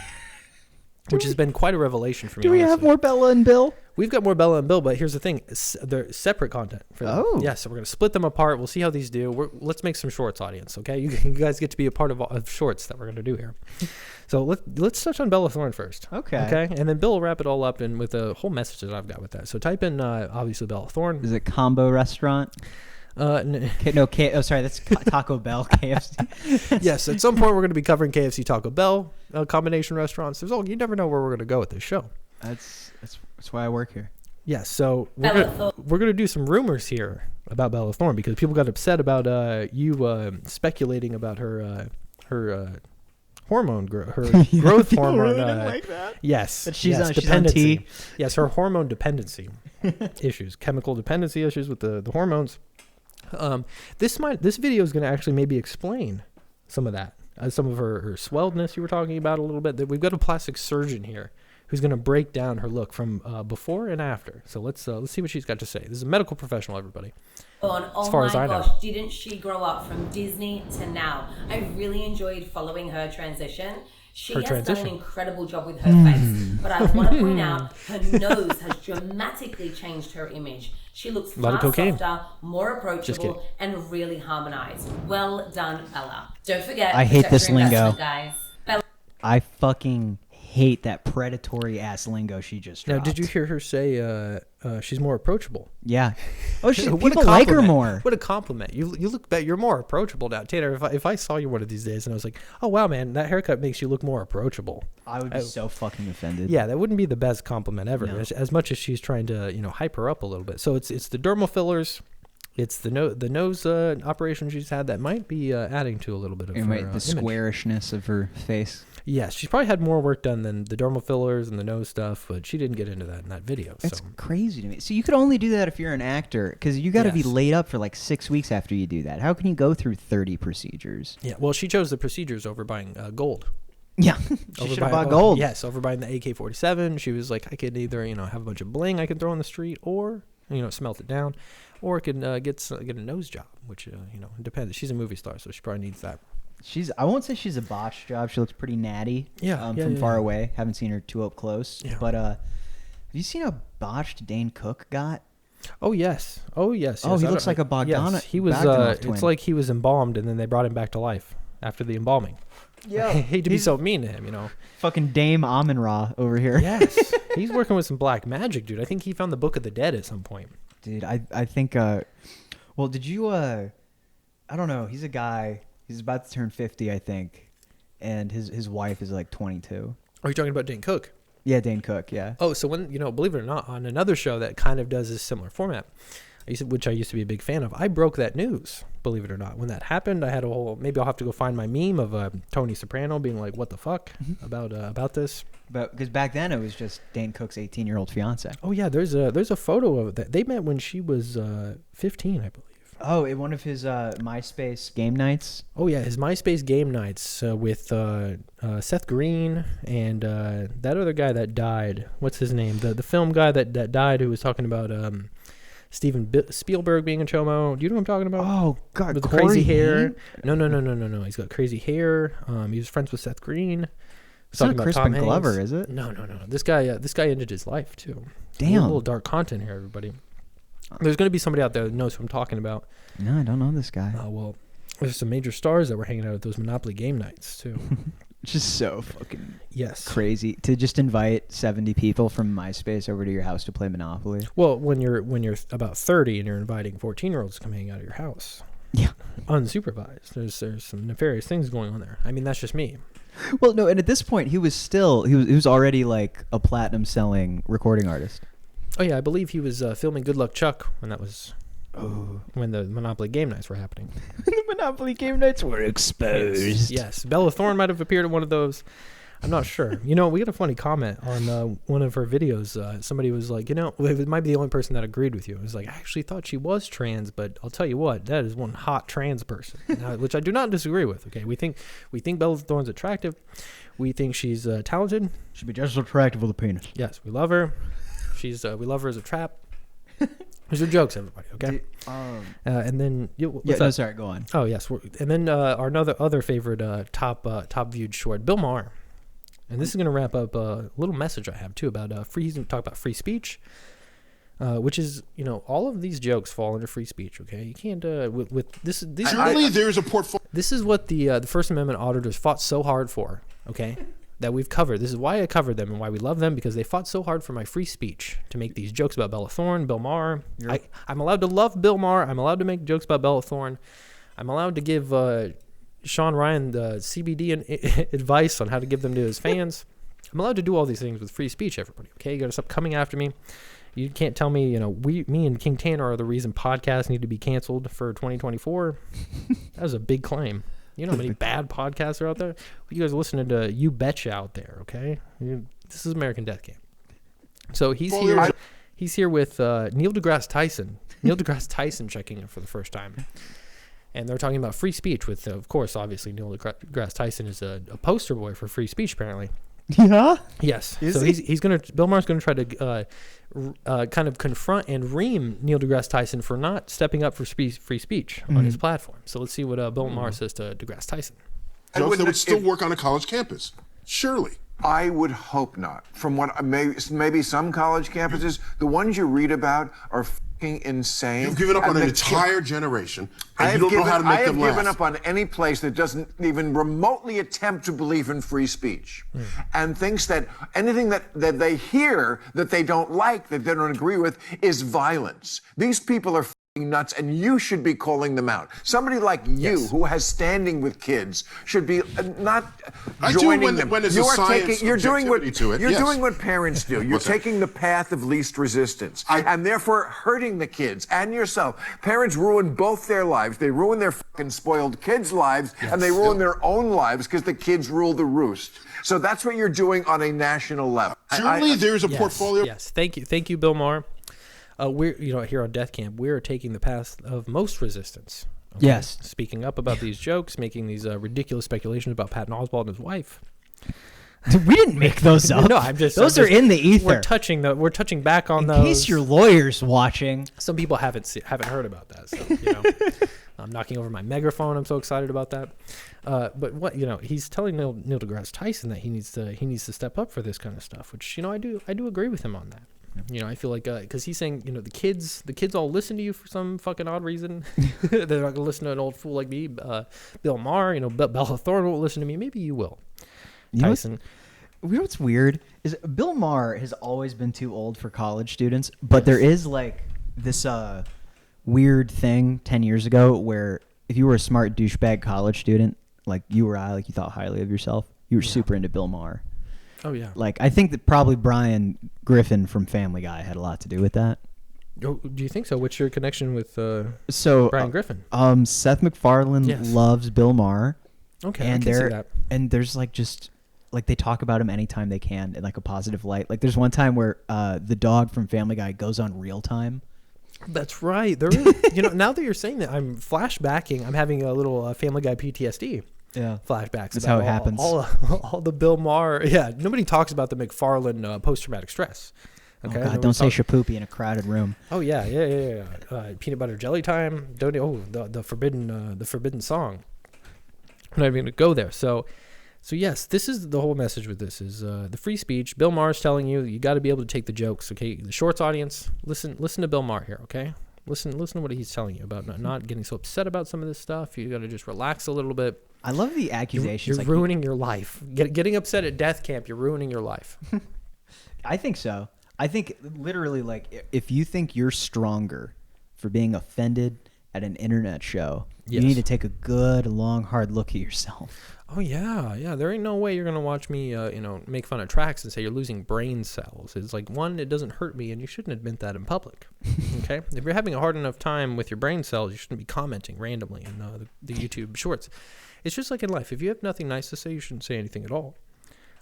Which has been quite a revelation for me. Do we have more Bella and Bill? We've got more Bella and Bill, but here's the thing. They're separate content for them. Oh. Yeah, so we're going to split them apart. We'll see how these do. Let's make some shorts, audience, okay? You guys get to be a part of shorts that we're going to do here. So let's touch on Bella Thorne first. Okay. Okay? And then Bill will wrap it all up and with a whole message that I've got with that. So type in, obviously, Bella Thorne. Is it Combo Restaurant? Sorry, that's Taco Bell, KFC. Yes, at some point we're going to be covering KFC, Taco Bell combination restaurants. You never know where we're going to go with this show. That's why I work here. Yes, so we're going to do some rumors here about Bella Thorne because people got upset about you speculating about her hormone growth hormone. Didn't like that. Yes, she's on dependency. tea. Yes, her hormone dependency issues, chemical dependency issues with the hormones. This video is going to actually maybe explain some of that, some of her swelledness you were talking about a little bit. That we've got a plastic surgeon here who's going to break down her look from before and after. So let's see what she's got to say. This is a medical professional, everybody. Oh far my as I know. gosh, didn't she grow up from Disney to now? I really enjoyed following her transition. She has done an incredible job with her face, but I want to point out her nose has dramatically changed her image. She looks far softer, more approachable, and really harmonized. Well done, Bella. Don't forget, I hate this lingo, guys. Bella. I fucking hate that predatory ass lingo she just dropped. Now, did you hear her say she's more approachable? Yeah. Oh, people like her more. What a compliment. You look better. You're more approachable now, Tater. If I saw you one of these days and I was like, oh wow, man, that haircut makes you look more approachable, I would be so fucking offended. Yeah, that wouldn't be the best compliment ever. No. As much as she's trying to hype her up a little bit. So it's the dermal fillers. It's the nose operation she's had that might be adding to a little bit of her, the squarishness of her face. Yes, she's probably had more work done than the dermal fillers and the nose stuff, but she didn't get into that in that video. That's crazy to me. So you could only do that if you're an actor, because you got to be laid up for like 6 weeks after you do that. How can you go through 30 procedures? Yeah, well, she chose the procedures over buying gold. Yeah, she should have bought gold. Yes, over buying the AK-47. She was like, I could either have a bunch of bling I could throw on the street, or smelt it down, or I could get a nose job, which depends. She's a movie star, so she probably needs that. I won't say she's a botched job. She looks pretty natty. From far away. Haven't seen her too up close. Yeah. But have you seen how botched Dane Cook got? Oh yes. Oh he looks like a Bogdanov. Yes, he was. It's like he was embalmed, and then they brought him back to life after the embalming. Yeah. I hate to be so mean to him, Fucking Dame Amun-Ra over here. Yes. He's working with some black magic, dude. I think he found the Book of the Dead at some point. Dude, I think. Well, did you? I don't know. He's a guy. He's about to turn 50, I think, and his wife is like 22. Are you talking about Dane Cook? Yeah, Dane Cook. Yeah. Oh, so when believe it or not, on another show that kind of does this similar format, which I used to be a big fan of, I broke that news. Believe it or not, when that happened, I had a whole. Maybe I'll have to go find my meme of Tony Soprano being like, "What the fuck about this?" But because back then it was just Dane Cook's 18-year-old fiance. Oh yeah, there's a photo of that. They met when she was 15, I believe. Oh, in one of his MySpace game nights. Oh yeah, his MySpace game nights with Seth Green and that other guy that died. What's his name? The film guy that died, who was talking about Steven Spielberg being a chomo. Do you know what I'm talking about? Oh God, with the Corey crazy hair. Haim? No. He's got crazy hair. He was friends with Seth Green. It's not Crispin Glover, is it? No. This guy ended his life too. Damn. A little dark content here, everybody. There's going to be somebody out there that knows who I'm talking about. No, I don't know this guy. Well, there's some major stars that were hanging out at those Monopoly game nights too. Just so fucking crazy to just invite 70 people from MySpace over to your house to play Monopoly. Well, when you're about 30 and you're inviting 14-year-olds to come hang out at your house, unsupervised, there's some nefarious things going on there. I mean, that's just me. Well, no, and at this point, he was already like a platinum selling recording artist. Oh yeah, I believe he was filming Good Luck Chuck when that was when the Monopoly game nights were happening. The Monopoly game nights were exposed. Yes, Bella Thorne might have appeared in one of those. I'm not sure. We got a funny comment on one of her videos. Somebody was like, it might be the only person that agreed with you. It was like, I actually thought she was trans, but I'll tell you what, that is one hot trans person, which I do not disagree with. Okay, we think Bella Thorne's attractive. We think she's talented. She'd be just as attractive with a penis. Yes, we love her. We love her as a trap. These are jokes, everybody. Okay. And then sorry, go on. Oh yes, and then our other favorite top viewed short, Bill Maher, and this is going to wrap up a little message I have too about He's going to talk about free speech, which is all of these jokes fall under free speech. Okay, you can't with this. Surely there's a portfolio. This is what the First Amendment auditors fought so hard for. Okay. That we've covered. This is why I covered them and why we love them, because they fought so hard for my free speech to make these jokes about Bella Thorne, Bill Maher. I'm allowed to love Bill Maher. I'm allowed to make jokes about Bella Thorne. I'm allowed to give Sean Ryan the CBD advice on how to give them to his fans. I'm allowed to do all these things with free speech, everybody. Okay, you got to stop coming after me. You can't tell me, me and King Tanner are the reason podcasts need to be canceled for 2024. That was a big claim. You know how many bad podcasts are out there? You guys are listening to You Betcha out there, okay? This is American Death Camp. So he's here. He's here with Neil deGrasse Tyson. Neil deGrasse Tyson checking in for the first time. And they're talking about free speech with, of course, obviously, Neil deGrasse Tyson is a poster boy for free speech, apparently. Yeah? Yes. Bill Maher's going to try to kind of confront and ream Neil deGrasse Tyson for not stepping up for free speech on his platform. So let's see what Bill Maher says to deGrasse Tyson. Jokes that would still work on a college campus. Surely. I would hope not. From what maybe some college campuses, the ones you read about are fucking insane. You've given up on an entire generation, and you don't know how to make them laugh. I have given up on any place that doesn't even remotely attempt to believe in free speech, and thinks that anything that they hear that they don't like, that they don't agree with, is violence. These people are nuts, and you should be calling them out. Somebody like you, who has standing with kids, should be not joining them. You're doing what parents do. You're taking the path of least resistance, and therefore hurting the kids and yourself. Parents ruin both their lives. They ruin their fucking spoiled kids' lives, and they ruin their own lives because the kids rule the roost. So that's what you're doing on a national level. Surely there's a portfolio. Yes, thank you, Bill Maher. We're here on Death Camp, we're taking the path of most resistance. Okay? Yes. Speaking up about these jokes, making these ridiculous speculations about Patton Oswalt and his wife. We didn't make those up. No, those are in the ether. We're touching back on those. In case your lawyer's watching. Some people haven't heard about that. So, I'm knocking over my megaphone. I'm so excited about that. But what he's telling Neil deGrasse Tyson that he needs to step up for this kind of stuff, which I do agree with him on that. I feel like because he's saying the kids all listen to you for some fucking odd reason. They're not gonna listen to an old fool like me, Bill Maher. Bella Thorne won't listen to me. Maybe you will, Tyson. You know what's weird is Bill Maher has always been too old for college students, but there is like this weird thing 10 years ago where if you were a smart douchebag college student like you or I, like you thought highly of yourself, you were super into Bill Maher. Oh yeah. Like, I think that probably Brian Griffin from Family Guy had a lot to do with that. Oh, do you think so? What's your connection with Brian Griffin? Seth MacFarlane loves Bill Maher. Okay, and I can see that. And there's like just like they talk about him anytime they can in like a positive light. Like there's one time where the dog from Family Guy goes on Real Time. That's right. There is. Now that you're saying that, I'm flashbacking. I'm having a little Family Guy PTSD. Yeah, flashbacks. That's how it happens. All the Bill Maher. Yeah, nobody talks about the MacFarlane post-traumatic stress. Okay. Oh God! Don't say shapoopy in a crowded room. Oh yeah. Peanut butter jelly time. Don't. The forbidden song. I'm not even going to go there. So yes, this is the whole message with this is the free speech. Bill Maher's telling you got to be able to take the jokes. Okay, the Shorts audience, listen to Bill Maher here. Okay, listen to what he's telling you about not getting so upset about some of this stuff. You got to just relax a little bit. I love the accusations. You're ruining your life. Getting upset at death camp. You're ruining your life. I think so. I think literally, like, if you think you're stronger for being offended at an internet show, you need to take a good, long, hard look at yourself. Oh yeah. There ain't no way you're gonna watch me, make fun of tracks and say you're losing brain cells. It's like, one, it doesn't hurt me, and you shouldn't admit that in public. Okay, if you're having a hard enough time with your brain cells, you shouldn't be commenting randomly in the YouTube Shorts. It's just like in life. If you have nothing nice to say, you shouldn't say anything at all.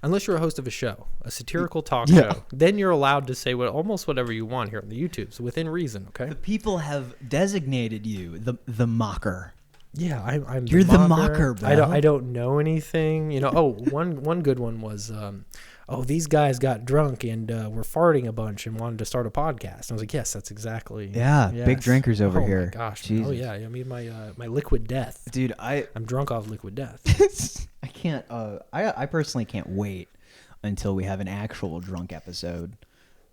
Unless you're a host of a show, a satirical talk show, then you're allowed to say almost whatever you want here on the YouTube, so within reason, okay? The people have designated you the mocker. Yeah, I'm. You're the mocker, bro. I don't know anything. One good one was, these guys got drunk and were farting a bunch and wanted to start a podcast. And I was like, yes, that's exactly. Yeah, yes. Big drinkers over here. Oh my gosh. Jesus. Oh yeah. I mean my liquid death. Dude, I'm drunk off liquid death. I can't. I personally can't wait until we have an actual drunk episode.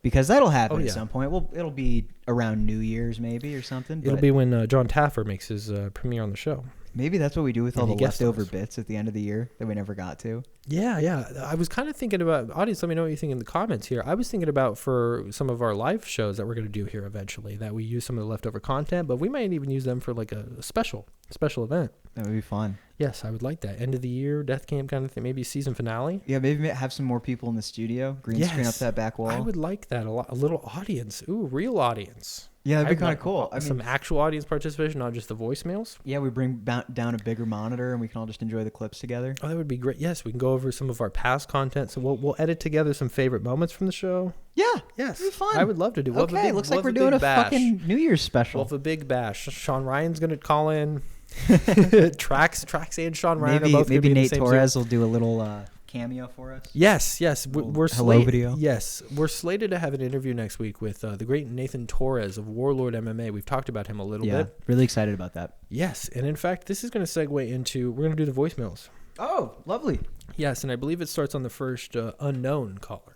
Because that'll happen at some point. Well, it'll be around New Year's maybe or something. It'll be when John Taffer makes his premiere on the show. Maybe that's what we do with all the leftover bits at the end of the year that we never got to. Yeah. I was kind of thinking about, audience, let me know what you think in the comments here. I was thinking about for some of our live shows that we're going to do here eventually, that we use some of the leftover content, but we might even use them for like a special event. That would be fun. Yes, I would like that. End of the year, death camp kind of thing, maybe season finale. Yeah, maybe have some more people in the studio, green screen up that back wall. I would like that a lot. A little audience. Ooh, real audience. Yeah, that'd be kind of cool. I mean, some actual audience participation, not just the voicemails. Yeah, we bring down a bigger monitor and we can all just enjoy the clips together. Oh, that would be great. Yes, we can go over some of our past content. So we'll edit together some favorite moments from the show. Yeah. Yes. It'd be fun. I would love to do. Okay, looks like we're doing a fucking New Year's special. We'll have a big bash. Sean Ryan's going to call in. Trax and Sean Ryan are both maybe be Nate Torres will do a little cameo for us. Yes. We're hello video. Yes, we're slated to have an interview next week with the great Nathan Torres of Warlord MMA. We've talked about him a little bit. Really excited about that. Yes, and in fact, this is going to segue into, we're going to do the voicemails. Oh, lovely. Yes, and I believe it starts on the first unknown caller.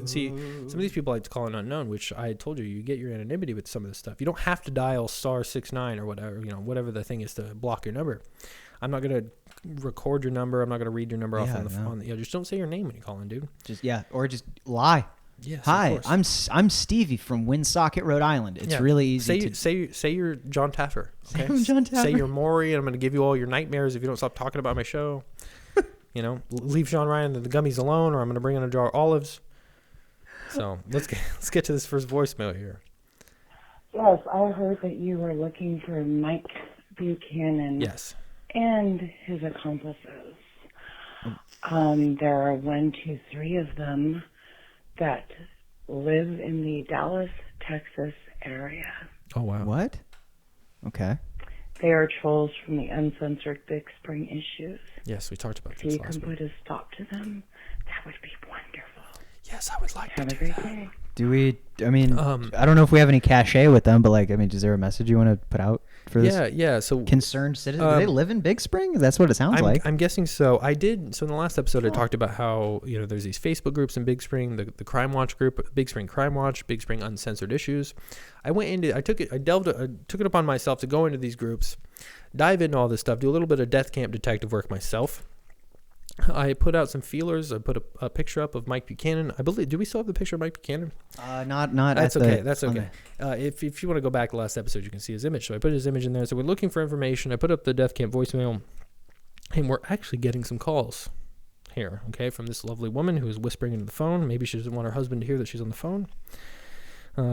See, some of these people like to call an unknown, which I told you, you get your anonymity with some of this stuff. You don't have to dial *69 or whatever the thing is to block your number. I'm not gonna record your number. I'm not gonna read your number off on the phone. Just don't say your name when you call in, dude. Just lie. Yes. Hi, I'm Stevie from Woonsocket, Rhode Island. It's really easy. Say you're John Taffer. Okay? Say I'm John Taffer. Say you're Maury, and I'm gonna give you all your nightmares if you don't stop talking about my show. Leave Sean Ryan and the gummies alone, or I'm gonna bring in a jar of olives. So let's get to this first voicemail here. Yes, I heard that you were looking for Mike Buchanan. Yes. And his accomplices. There are 1, 2, 3 of them that live in the Dallas, Texas area. Oh wow. What? Okay. They are trolls from the Uncensored Big Spring Issues. Yes, we talked about this last week. If you can put a stop to them, that would be wonderful. Yes, I would like to do that. Day. Do we? I mean, I don't know if we have any cachet with them, but is there a message you want to put out for this? Yeah. So concerned citizens, do they live in Big Spring? That's what it sounds like. I'm guessing so. I did. So in the last episode, I talked about how there's these Facebook groups in Big Spring, the Crime Watch group, Big Spring Crime Watch, Big Spring Uncensored Issues. I took it upon myself to go into these groups, dive into all this stuff, do a little bit of death camp detective work myself. I put out some feelers. I put a picture up of Mike Buchanan. I believe. Do we still have the picture of Mike Buchanan? Not. That's okay. That's okay. If you want to go back to the last episode, you can see his image. So I put his image in there. So we're looking for information. I put up the death camp voicemail, and we're actually getting some calls. here, okay, from this lovely woman who is whispering into the phone. Maybe she doesn't want her husband to hear that she's on the phone.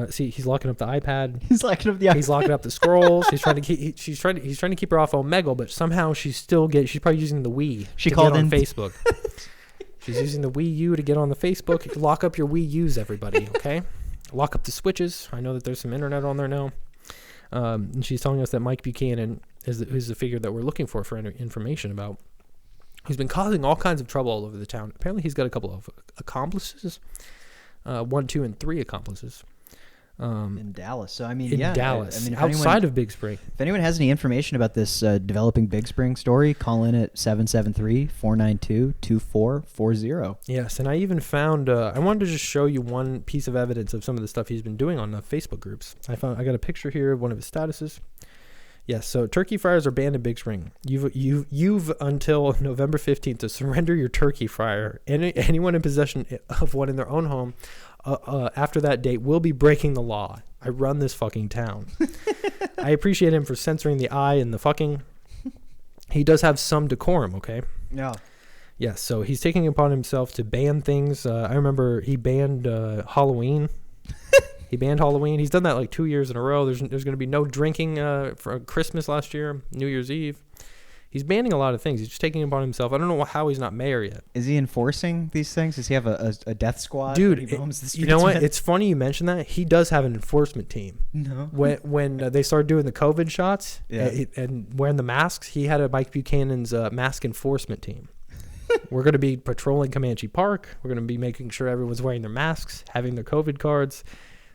See, he's locking up the iPad. He's locking up the iPad. He's locking up the scrolls. He's trying to keep. He's trying to keep her off Omegle, but somehow she's probably using the Wii. She to called get on in Facebook. She's using the Wii U to get on the Facebook. Lock up your Wii U's, everybody. Okay, lock up the switches. I know that there's some internet on there now. And she's telling us that Mike Buchanan is the figure that we're looking for information about. He's been causing all kinds of trouble all over the town. Apparently, he's got a couple of accomplices, 1, 2, and 3 accomplices. In Dallas. So, I mean, in yeah. Dallas, I mean, outside of Big Spring. If anyone has any information about this developing Big Spring story, call in at 773-492-2440. Yes, and I even found, I wanted to just show you one piece of evidence of some of the stuff he's been doing on the Facebook groups. I got a picture here of one of his statuses. Yes, so turkey fryers are banned in Big Spring. You've until November 15th to surrender your turkey fryer. Anyone in possession of one in their own home after that date will be breaking the law. I run this fucking town. I appreciate him for censoring the I and the fucking. He does have some decorum, okay? Yeah. Yes, so he's taking it upon himself to ban things. I remember he banned Halloween. He banned Halloween. He's done that like 2 years in a row. There's going to be no drinking for Christmas last year, New Year's Eve. He's banning a lot of things. He's just taking it upon himself. I don't know how he's not mayor yet. Is he enforcing these things? Does he have a death squad? Dude, he roams the you know what? streets with? It's funny you mentioned that. He does have an enforcement team. No. When they started doing the COVID shots Yeah. and wearing the masks, he had a Mike Buchanan's mask enforcement team. We're going to be patrolling Comanche Park. We're going to be making sure everyone's wearing their masks, having their COVID cards.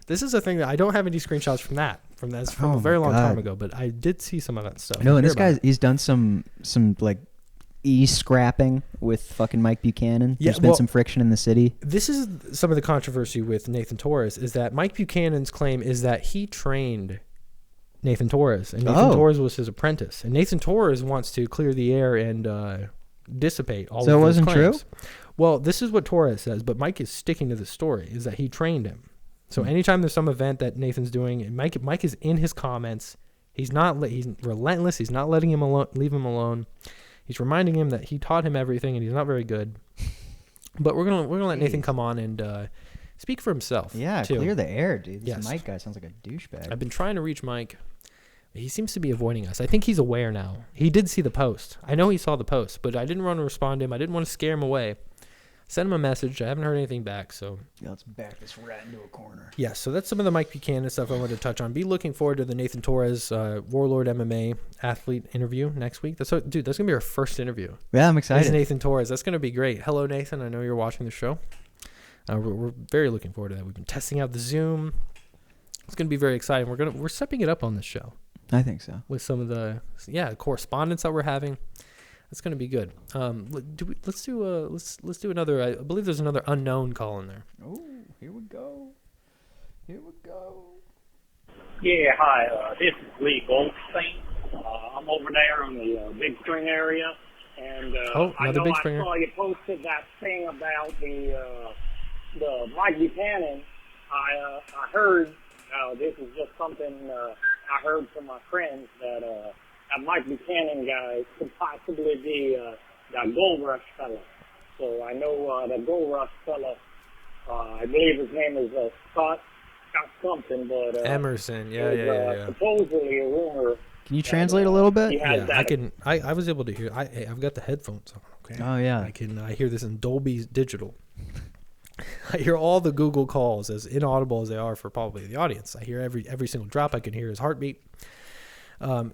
This is a thing that I don't have any screenshots from that. From a very long time ago, but I did see some of that stuff. No, and this guy, he's done some like scrapping with fucking Mike Buchanan. Yeah, There's been some friction in the city. This is some of the controversy with Nathan Torres is that Mike Buchanan's claim is that he trained Nathan Torres, and Nathan Torres was his apprentice. And Nathan Torres wants to clear the air and dissipate all of those claims. So it wasn't true? Well, this is what Torres says, but Mike is sticking to the story, is that he trained him. So anytime there's some event that Nathan's doing, and Mike is in his comments. He's relentless. He's not letting him leave him alone. He's reminding him that he taught him everything, and he's not very good. But we're gonna let Nathan come on and speak for himself. Yeah, too. clear the air, dude. This Yes. Mike guy sounds like a douchebag. I've been trying to reach Mike. He seems to be avoiding us. I think he's aware now. He did see the post. I know he saw the post, but I didn't want to respond to him. I didn't want to scare him away. Sent him a message. I haven't heard anything back, so. Yeah, let's back this rat into a corner. Yeah, so that's some of the Mike Buchanan stuff I wanted to touch on. Be looking forward to the Nathan Torres Warlord MMA athlete interview next week. That's going to be our first interview. Yeah, I'm excited. It's Nathan Torres. That's going to be great. Hello, Nathan. I know you're watching the show. We're very looking forward to that. We've been testing out the Zoom. It's going to be very exciting. We're stepping it up on this show. I think so. With some of the correspondence that we're having. It's going to be good. Let's do another. I believe there's another unknown call in there. Oh, here we go. Here we go. Yeah, hi. This is Lee Goldstein. I'm over there in the Big Spring area, and I know I saw you posted that thing about the Mike Buchanan. I heard this is just something I heard from my friends that that Mike Buchanan guy could possibly be that Gold Rush fella. So I know that Gold Rush fella, I believe his name is Scott something, but Emerson, yeah. Supposedly a rumor. Can you translate a little bit? Yeah, I can. I was able to hear. I've got the headphones on. Okay. Oh yeah. I hear this in Dolby Digital. I hear all the Google calls, as inaudible as they are for probably the audience. I hear every single drop. I can hear his heartbeat.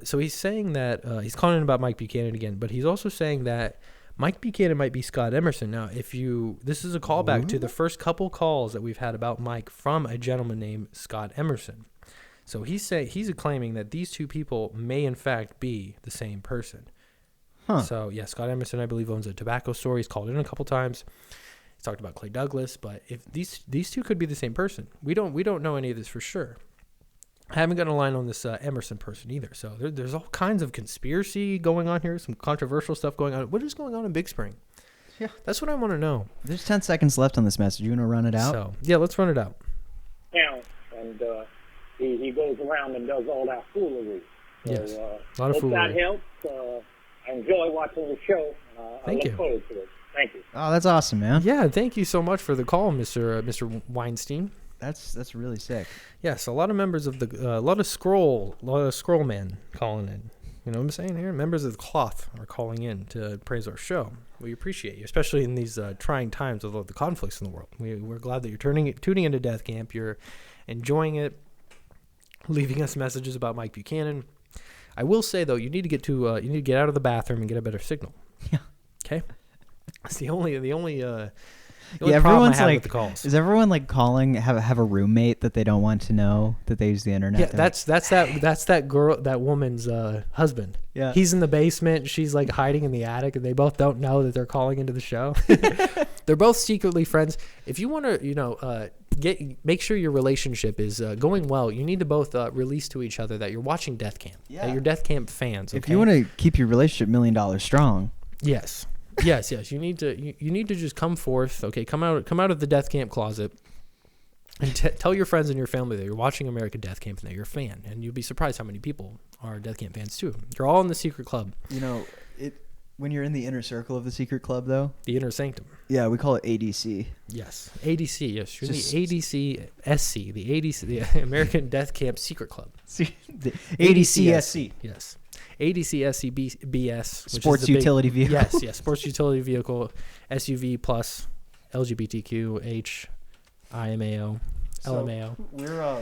So he's saying that he's calling in about Mike Buchanan again, but he's also saying that Mike Buchanan might be Scott Emerson. Now, this is a callback to the first couple calls that we've had about Mike from a gentleman named Scott Emerson. So he's claiming that these two people may in fact be the same person. Huh. So yeah, Scott Emerson, I believe, owns a tobacco store. He's called in a couple times. He's talked about Clay Douglas, but if these two could be the same person, we don't know any of this for sure. I haven't gotten a line on this Emerson person either. So there's all kinds of conspiracy going on here, some controversial stuff going on. What is going on in Big Spring? Yeah, that's what I want to know. There's 10 seconds left on this message. You want to run it out? So yeah, let's run it out. Yeah, and he goes around and does all that foolery. So, yes, a lot of hope foolery. That helps. I enjoy watching the show. I look forward to it. Thank you. Oh, that's awesome, man. Yeah, thank you so much for the call, Mr. Weinstein. That's really sick. Yes, a lot of members of a lot of scroll men calling in. You know what I'm saying here? Members of the cloth are calling in to praise our show. We appreciate you, especially in these trying times with all the conflicts in the world. We're glad that you're tuning into Death Camp. You're enjoying it, leaving us messages about Mike Buchanan. I will say though, you need to get out of the bathroom and get a better signal. Yeah. Okay. That's the only Yeah, problem I everyone's have like, with the calls. is everyone like calling have a roommate that they don't want to know that they use the internet? Yeah, to- that's that woman's husband. Yeah. He's in the basement. She's like hiding in the attic, and they both don't know that they're calling into the show. They're both secretly friends. If you want to, make sure your relationship is going well, you need to both release to each other that you're watching Death Camp. Yeah. That you're Death Camp fans. If okay? you want to keep your relationship $1 million strong, Yes. Yes. You need to just come forth. Okay, come out of the Death Camp closet, and tell your friends and your family that you're watching American Death Camp and that you're a fan. And you'll be surprised how many people are Death Camp fans too. You're all in the secret club. you know, when you're in the inner circle of the secret club, though. The inner sanctum. Yeah, we call it ADC. Yes, ADC. Yes, you're Just- the ADC SC, the ADC, the American Death Camp Secret Club. The ADCSC. Yes. ADCSC BS. which is Sports the big- utility vehicle. Yes, sports utility vehicle, SUV plus, LGBTQ, H, IMAO, LMAO.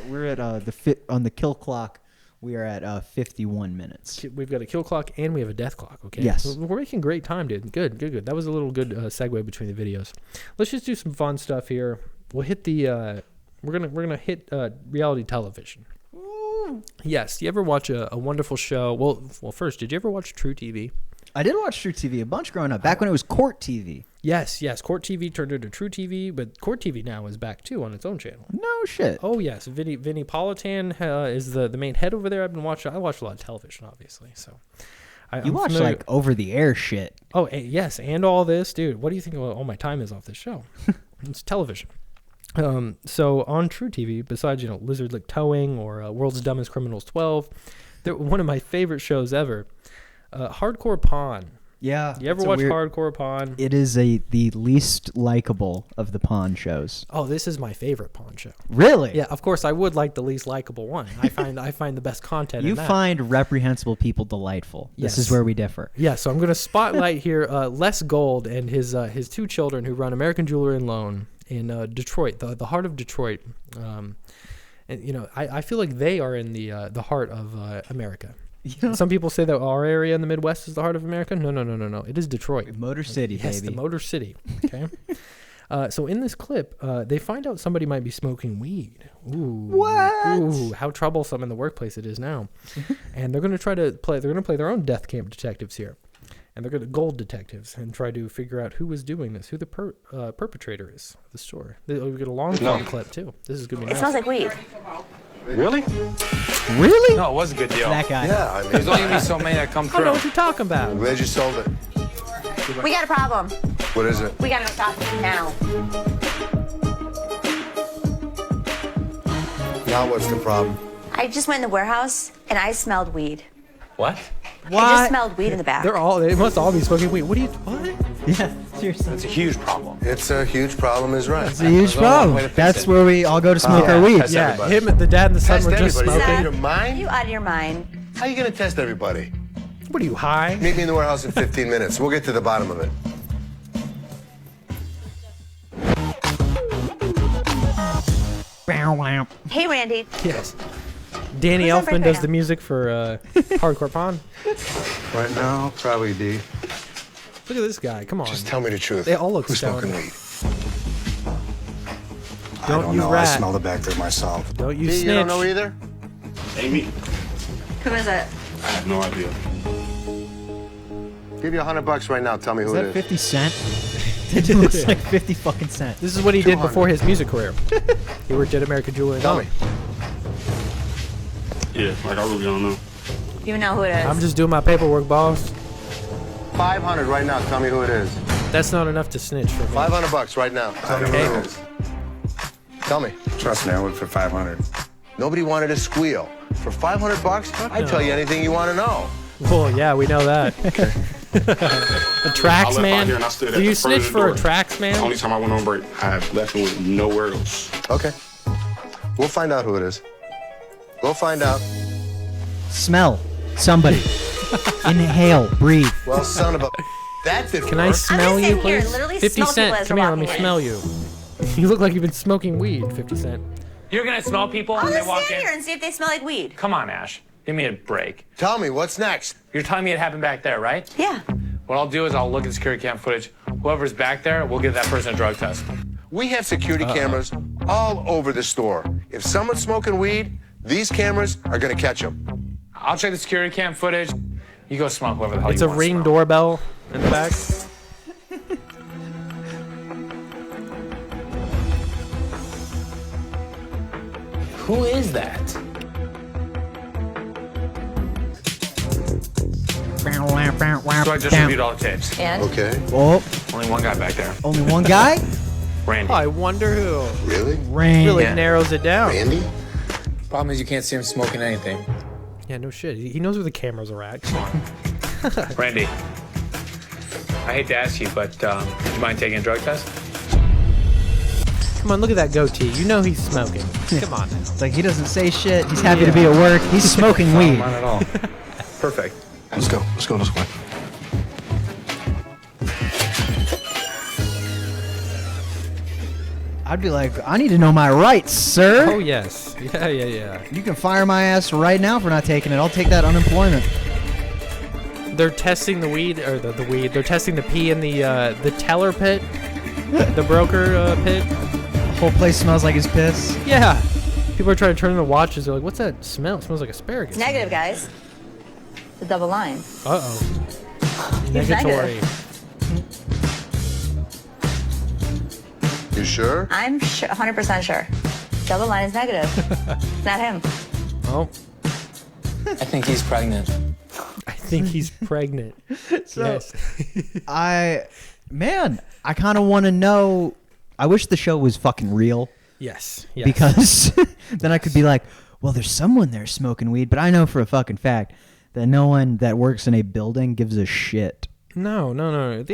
We're at on the kill clock. We are at 51 minutes. We've got a kill clock and we have a death clock. Okay. Yes. We're making great time, dude. Good. That was a little good segue between the videos. Let's just do some fun stuff here. We'll hit the. We're gonna hit reality television. Yes. Do you ever watch a wonderful show? Well, first, did you ever watch True TV? I did watch True TV a bunch growing up, back when it was Court TV. Yes. Court TV turned into True TV, but Court TV now is back too on its own channel. No shit. Oh yes, Vinny Politan is the main head over there. I watch a lot of television, obviously. So You watch like over the air shit. Oh yes, and all this, dude. What do you think all my time is off this show? It's television. So on True TV, besides Lizard Lick Towing or World's Dumbest Criminals 12, one of my favorite shows ever, Hardcore Pawn. Yeah. You ever watch Hardcore Pawn? It is the least likable of the pawn shows. Oh, this is my favorite pawn show. Really? Yeah, of course I would like the least likable one. I find the best content. You in that. find reprehensible people delightful. Yes. This is where we differ. Yeah, so I'm going to spotlight here Les Gold and his two children who run American Jewelry and Loan in Detroit, the heart of Detroit. And I feel like they are in the heart of America. Yeah. Some people say that our area in the Midwest is the heart of America. No. It is Detroit. Motor City, yes, baby. The Motor City. Okay. So in this clip, they find out somebody might be smoking weed. Ooh. What? Ooh, how troublesome in the workplace it is now. And they're going to play their own Death Camp detectives here. And they're going to gold detectives and try to figure out who was doing this, who the perpetrator is of the story. We've got a long clip too. This is going to be nice. It smells like weed. Really? Really? No, it was a good deal. That guy. Yeah, I mean, there's only gonna be so many that come I don't know through. what you're talking about. I'm glad you sold it. We got a problem. What is it? We gotta stop it now. Now what's the problem? I just went in the warehouse and I smelled weed. What? I just smelled weed in the back. They must all be smoking weed. What? Yeah, seriously. That's a huge problem. It's a huge problem, is right. It's a huge problem. That's where we all go to smoke our weed. Yeah, everybody. him, the dad, and the son Test were just everybody. smoking. Are you out of your mind? You out of your mind. How are you going to test everybody? What are you, high? Meet me in the warehouse in 15 minutes. We'll get to the bottom of it. Hey, Randy. Yes. Danny Who's on Elfman break does right the music for Hardcore Pawn. Right now, probably D. Look at this guy. Come on. Just tell me the truth. They all look Who's stoned. smoking weed? Don't I don't you know. rat. I smelled it back there myself. Don't you D, snitch. you don't know either? Amy. Who is it? I have no idea. Give you $100 right now. Tell me Is who that it is. 50 cent? It looks like 50 fucking cent. This is what he did 200. before his music career. He worked at American Jewelry. Tell me. Yeah, like I really don't know. You know who it is. I'm just doing my paperwork, boss. 500 right now. Tell me who it is. That's not enough to snitch for me. $500 right now. Tell me who it is. Tell me. Trust me, I would for 500. Nobody wanted a squeal. For $500, I'd tell you anything you want to know. Well, yeah, we know that. A tracks man? Here and I stood at Do you the front of snitch the for a door. tracks man? The only time I went on break, I left with nowhere else. Okay. We'll find out who it is. We'll find out. Smell. Somebody. Inhale. Breathe. Well, son of a... That didn't Can I work. smell you, here, please? literally 50 smell people Cent, as come they're here, let me walking in. smell you. You look like you've been smoking weed, 50 Cent. You're gonna smell people I'll when they just walk stand in? here and see if they smell like weed. Come on, Ash. Give me a break. Tell me, what's next? You're telling me it happened back there, right? Yeah. What I'll do is I'll look at the security cam footage. Whoever's back there, we'll give that person a drug test. We have security cameras all over the store. If someone's smoking weed, these cameras are going to catch them. I'll check the security cam footage. You go smoke whoever the hell It's you a want. Ring doorbell in the back. Who is that? So I just reviewed all the tapes. And? Okay. Oh, Only one guy back there. only one guy? Randy. I wonder who. Really? Rain. Really Yeah. narrows it down. Randy? Problem is you can't see him smoking anything. Yeah, no shit. He knows where the cameras are at. Come on. Randy, I hate to ask you, but would you mind taking a drug test? Come on, look at that goatee. You know he's smoking. Come on now. It's like he doesn't say shit. He's happy to be at work. He's smoking weed. Not at all. Perfect. Let's go. Let's go this way. I'd be like, I need to know my rights, sir. Oh, yes. Yeah. You can fire my ass right now for not taking it. I'll take that unemployment. They're testing the weed, or the weed. They're testing the pee in the teller pit, the broker pit. The whole place smells like his piss. Yeah. People are trying to turn on their watches. They're like, what's that smell? It smells like asparagus. It's negative, guys. It's a double line. Uh-oh. He's Negatory. You sure? I'm 100% sure. Double line is negative. It's not him. Oh. I think he's pregnant. I think he's pregnant. Yes. I kind of want to know. I wish the show was fucking real. Yes. Yes. Because then I could be like, well, there's someone there smoking weed, but I know for a fucking fact that no one that works in a building gives a shit. No.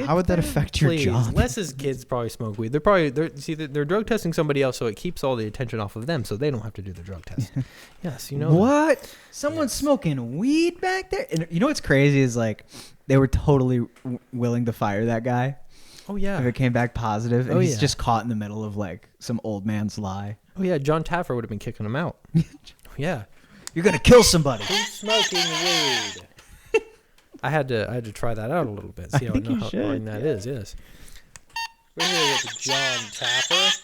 How would that affect your job? Les's kids probably smoke weed. They're drug testing somebody else, so it keeps all the attention off of them, so they don't have to do the drug test. Yes, you know. What? Someone's smoking weed back there? And you know what's crazy is like they were totally willing to fire that guy. Oh yeah. If it came back positive, and Oh, he's yeah. just caught in the middle of like some old man's lie. Oh yeah, John Taffer would have been kicking him out. Yeah. You're gonna kill somebody. Who's smoking weed? I had to try that out a little bit. See how annoying that is. Yes. We're here with John Taffer.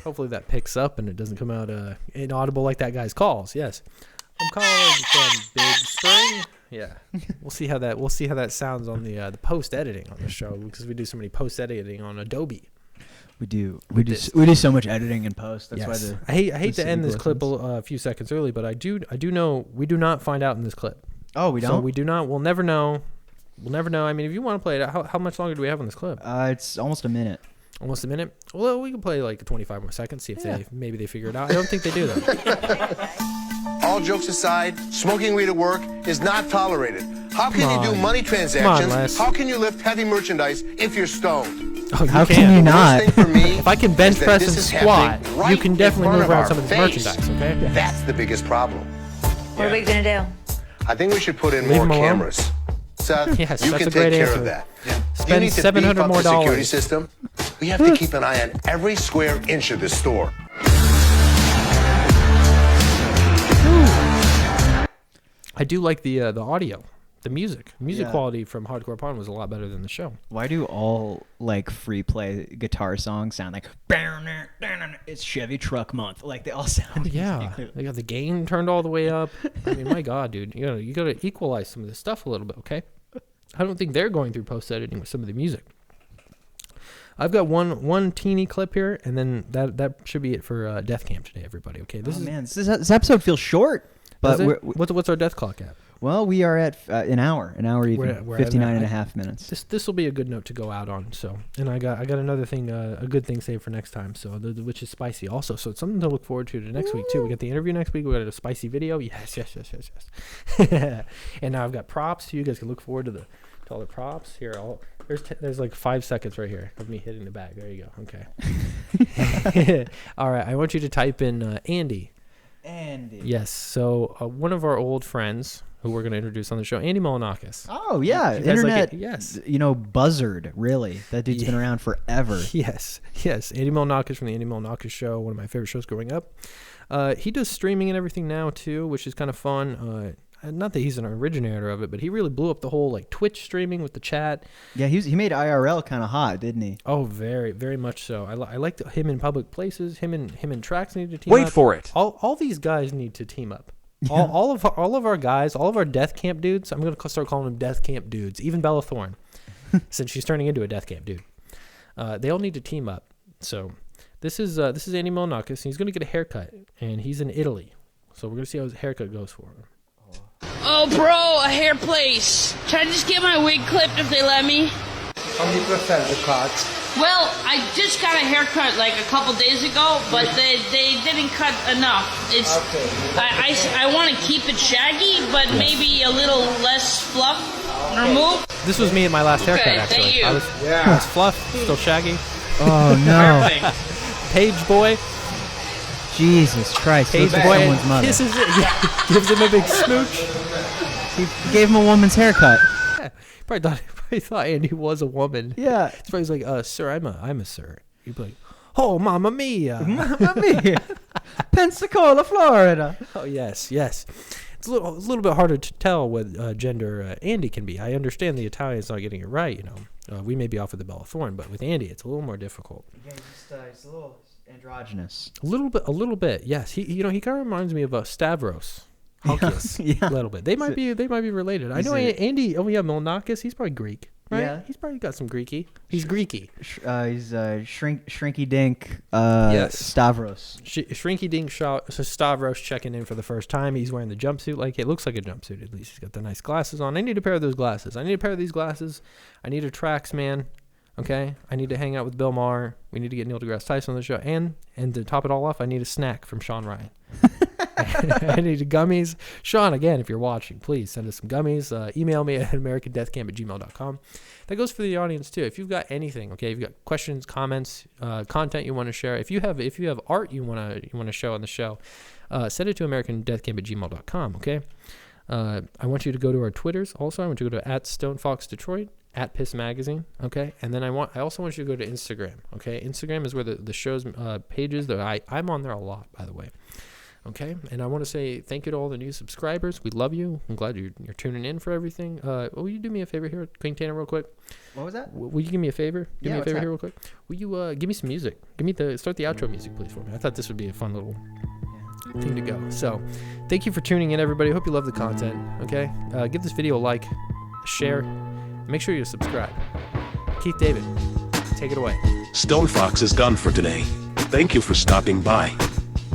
Hopefully that picks up and it doesn't come out inaudible like that guy's calls. Yes. I'm calling from Big Spring. Yeah. We'll see how that sounds on the post editing on the show, because we do so many post editing on Adobe. We do so much editing in post. That's Yes. why I hate to end this clip a few seconds early, but I do know we do not find out in this clip. Oh, we don't? So we do not. We'll never know. I mean, if you want to play it, how much longer do we have on this clip? It's almost a minute. Almost a minute? Well, we can play like 25 more seconds, see if maybe they figure it out. I don't think they do, though. All jokes aside, smoking weed at work is not tolerated. How can you do money transactions? Les. How can you lift heavy merchandise if you're stoned? Oh, How can you not? If I can bench is that press this and is squat, happening right you can in definitely front move of around our some of this face. merchandise, okay? That's the biggest problem. What are we gonna do? I think we should put in Leave more them alone. cameras. Seth, Yes, you that's can a take great care answer. of that. Spend you need to beef $700 up more the security dollars. system. We have to keep an eye on every square inch of this store. I do like the audio, the music. Music Yeah. quality from Hardcore Pawn was a lot better than the show. Why do all like free play guitar songs sound like it's Chevy Truck Month? Like they all sound. Yeah, they got the gain turned all the way up. I mean, my God, dude, you gotta equalize some of this stuff a little bit, okay? I don't think they're going through post editing with some of the music. I've got one teeny clip here, and then that should be it for Death Camp today, everybody. Okay, This episode feels short, but what's our death clock at? Well, we are at an hour even, We're at 59 and a half minutes. This will be a good note to go out on. So, and I got another thing, a good thing saved for next time. So, which is spicy also. So it's something to look forward to next week too. We got the interview next week. We got a spicy video. Yes. And now I've got props. So you guys can look forward to all the props here. There's like 5 seconds right here of me hitting the bag. There you go. Okay. All right. I want you to type in Andy. Andy. Yes. So one of our old friends who we're going to introduce on the show, Andy Milonakis. Oh yeah, You guys like internet. it? Yes. Buzzard. Really, that dude's been around forever. Yes. Andy Milonakis from the Andy Milonakis Show, one of my favorite shows growing up. He does streaming and everything now too, which is kind of fun. Not that he's an originator of it, but he really blew up the whole like Twitch streaming with the chat. Yeah, he made IRL kind of hot, didn't he? Oh, very, very much so. I liked him in public places. Him and Trax need to team up. Wait for it. All these guys need to team up. All of our guys, all of our Death Camp dudes. I'm gonna start calling them Death Camp dudes. Even Bella Thorne, since she's turning into a Death Camp dude. They all need to team up. So this is Andy Milonakis. And he's gonna get a haircut, and he's in Italy. So we're gonna see how his haircut goes for him. Oh, bro, a hair place. Should I just get my wig clipped if they let me? How do you prefer the cut? Well, I just got a haircut like a couple days ago, but they didn't cut enough. It's Okay. I want to keep it shaggy, but maybe a little less fluff removed. This was me at my last haircut, Okay, actually. thank you. I was fluff, still shaggy. Oh no. Page boy. Jesus Christ! Page Looks like boy someone's mother. kisses it, gives him a big smooch. He gave him a woman's haircut. Yeah, probably thought Andy was a woman. Yeah. That's why he's like, sir, I'm a sir. He'd be like, oh, mamma mia. Mamma mia. Pensacola, Florida. Oh, yes. It's a little bit harder to tell what gender Andy can be. I understand the Italian's not getting it right, you know. We may be off with the Bella Thorne, but with Andy, it's a little more difficult. Yeah, he's a little androgynous. A little bit. Yes. He kind of reminds me of Stavros. Halkias, Yeah. a little bit. They might be related. I know Andy. Oh yeah, Milonakis. He's probably Greek, right? Yeah. He's probably got some Greeky. He's Greeky. He's Shrinky Dink. Yes. Stavros. Shrinky Dink Stavros checking in for the first time. He's wearing the jumpsuit. Like it looks like a jumpsuit. At least he's got the nice glasses on. I need a pair of those glasses. I need a pair of these glasses. I need a Trax man. Okay, I need to hang out with Bill Maher. We need to get Neil deGrasse Tyson on the show, and to top it all off, I need a snack from Sean Ryan. I need gummies. Sean, again, if you're watching, please send us some gummies. Email me at americandeathcamp@gmail.com. That goes for the audience too. If you've got anything, okay, if you've got questions, comments, content you want to share, if you have art you want to show on the show, send it to americandeathcamp@gmail.com. Okay. I want you to go to our Twitters. Also, I want you to go to @StoneFoxDetroit. @Piss Magazine, okay, and then I also want you to go to Instagram, okay. Instagram is where the show's pages that I'm on there a lot, by the way, okay. And I want to say thank you to all the new subscribers. We love you. I'm glad you're tuning in for everything. Will you do me a favor here, Quintana, real quick? What was that? Will you give me a favor? Do me a what's favor that? here, real quick. Will you give me some music? Start the outro music, please, for me. I thought this would be a fun little thing to go. So, thank you for tuning in, everybody. Hope you love the content. Okay, give this video a like, a share. Make sure you subscribe. Keith David, take it away. Stone Fox is done for today. Thank you for stopping by.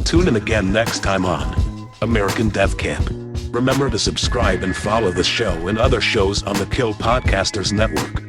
Tune in again next time on American Death Camp. Remember to subscribe and follow the show and other shows on the Kill Podcasters Network.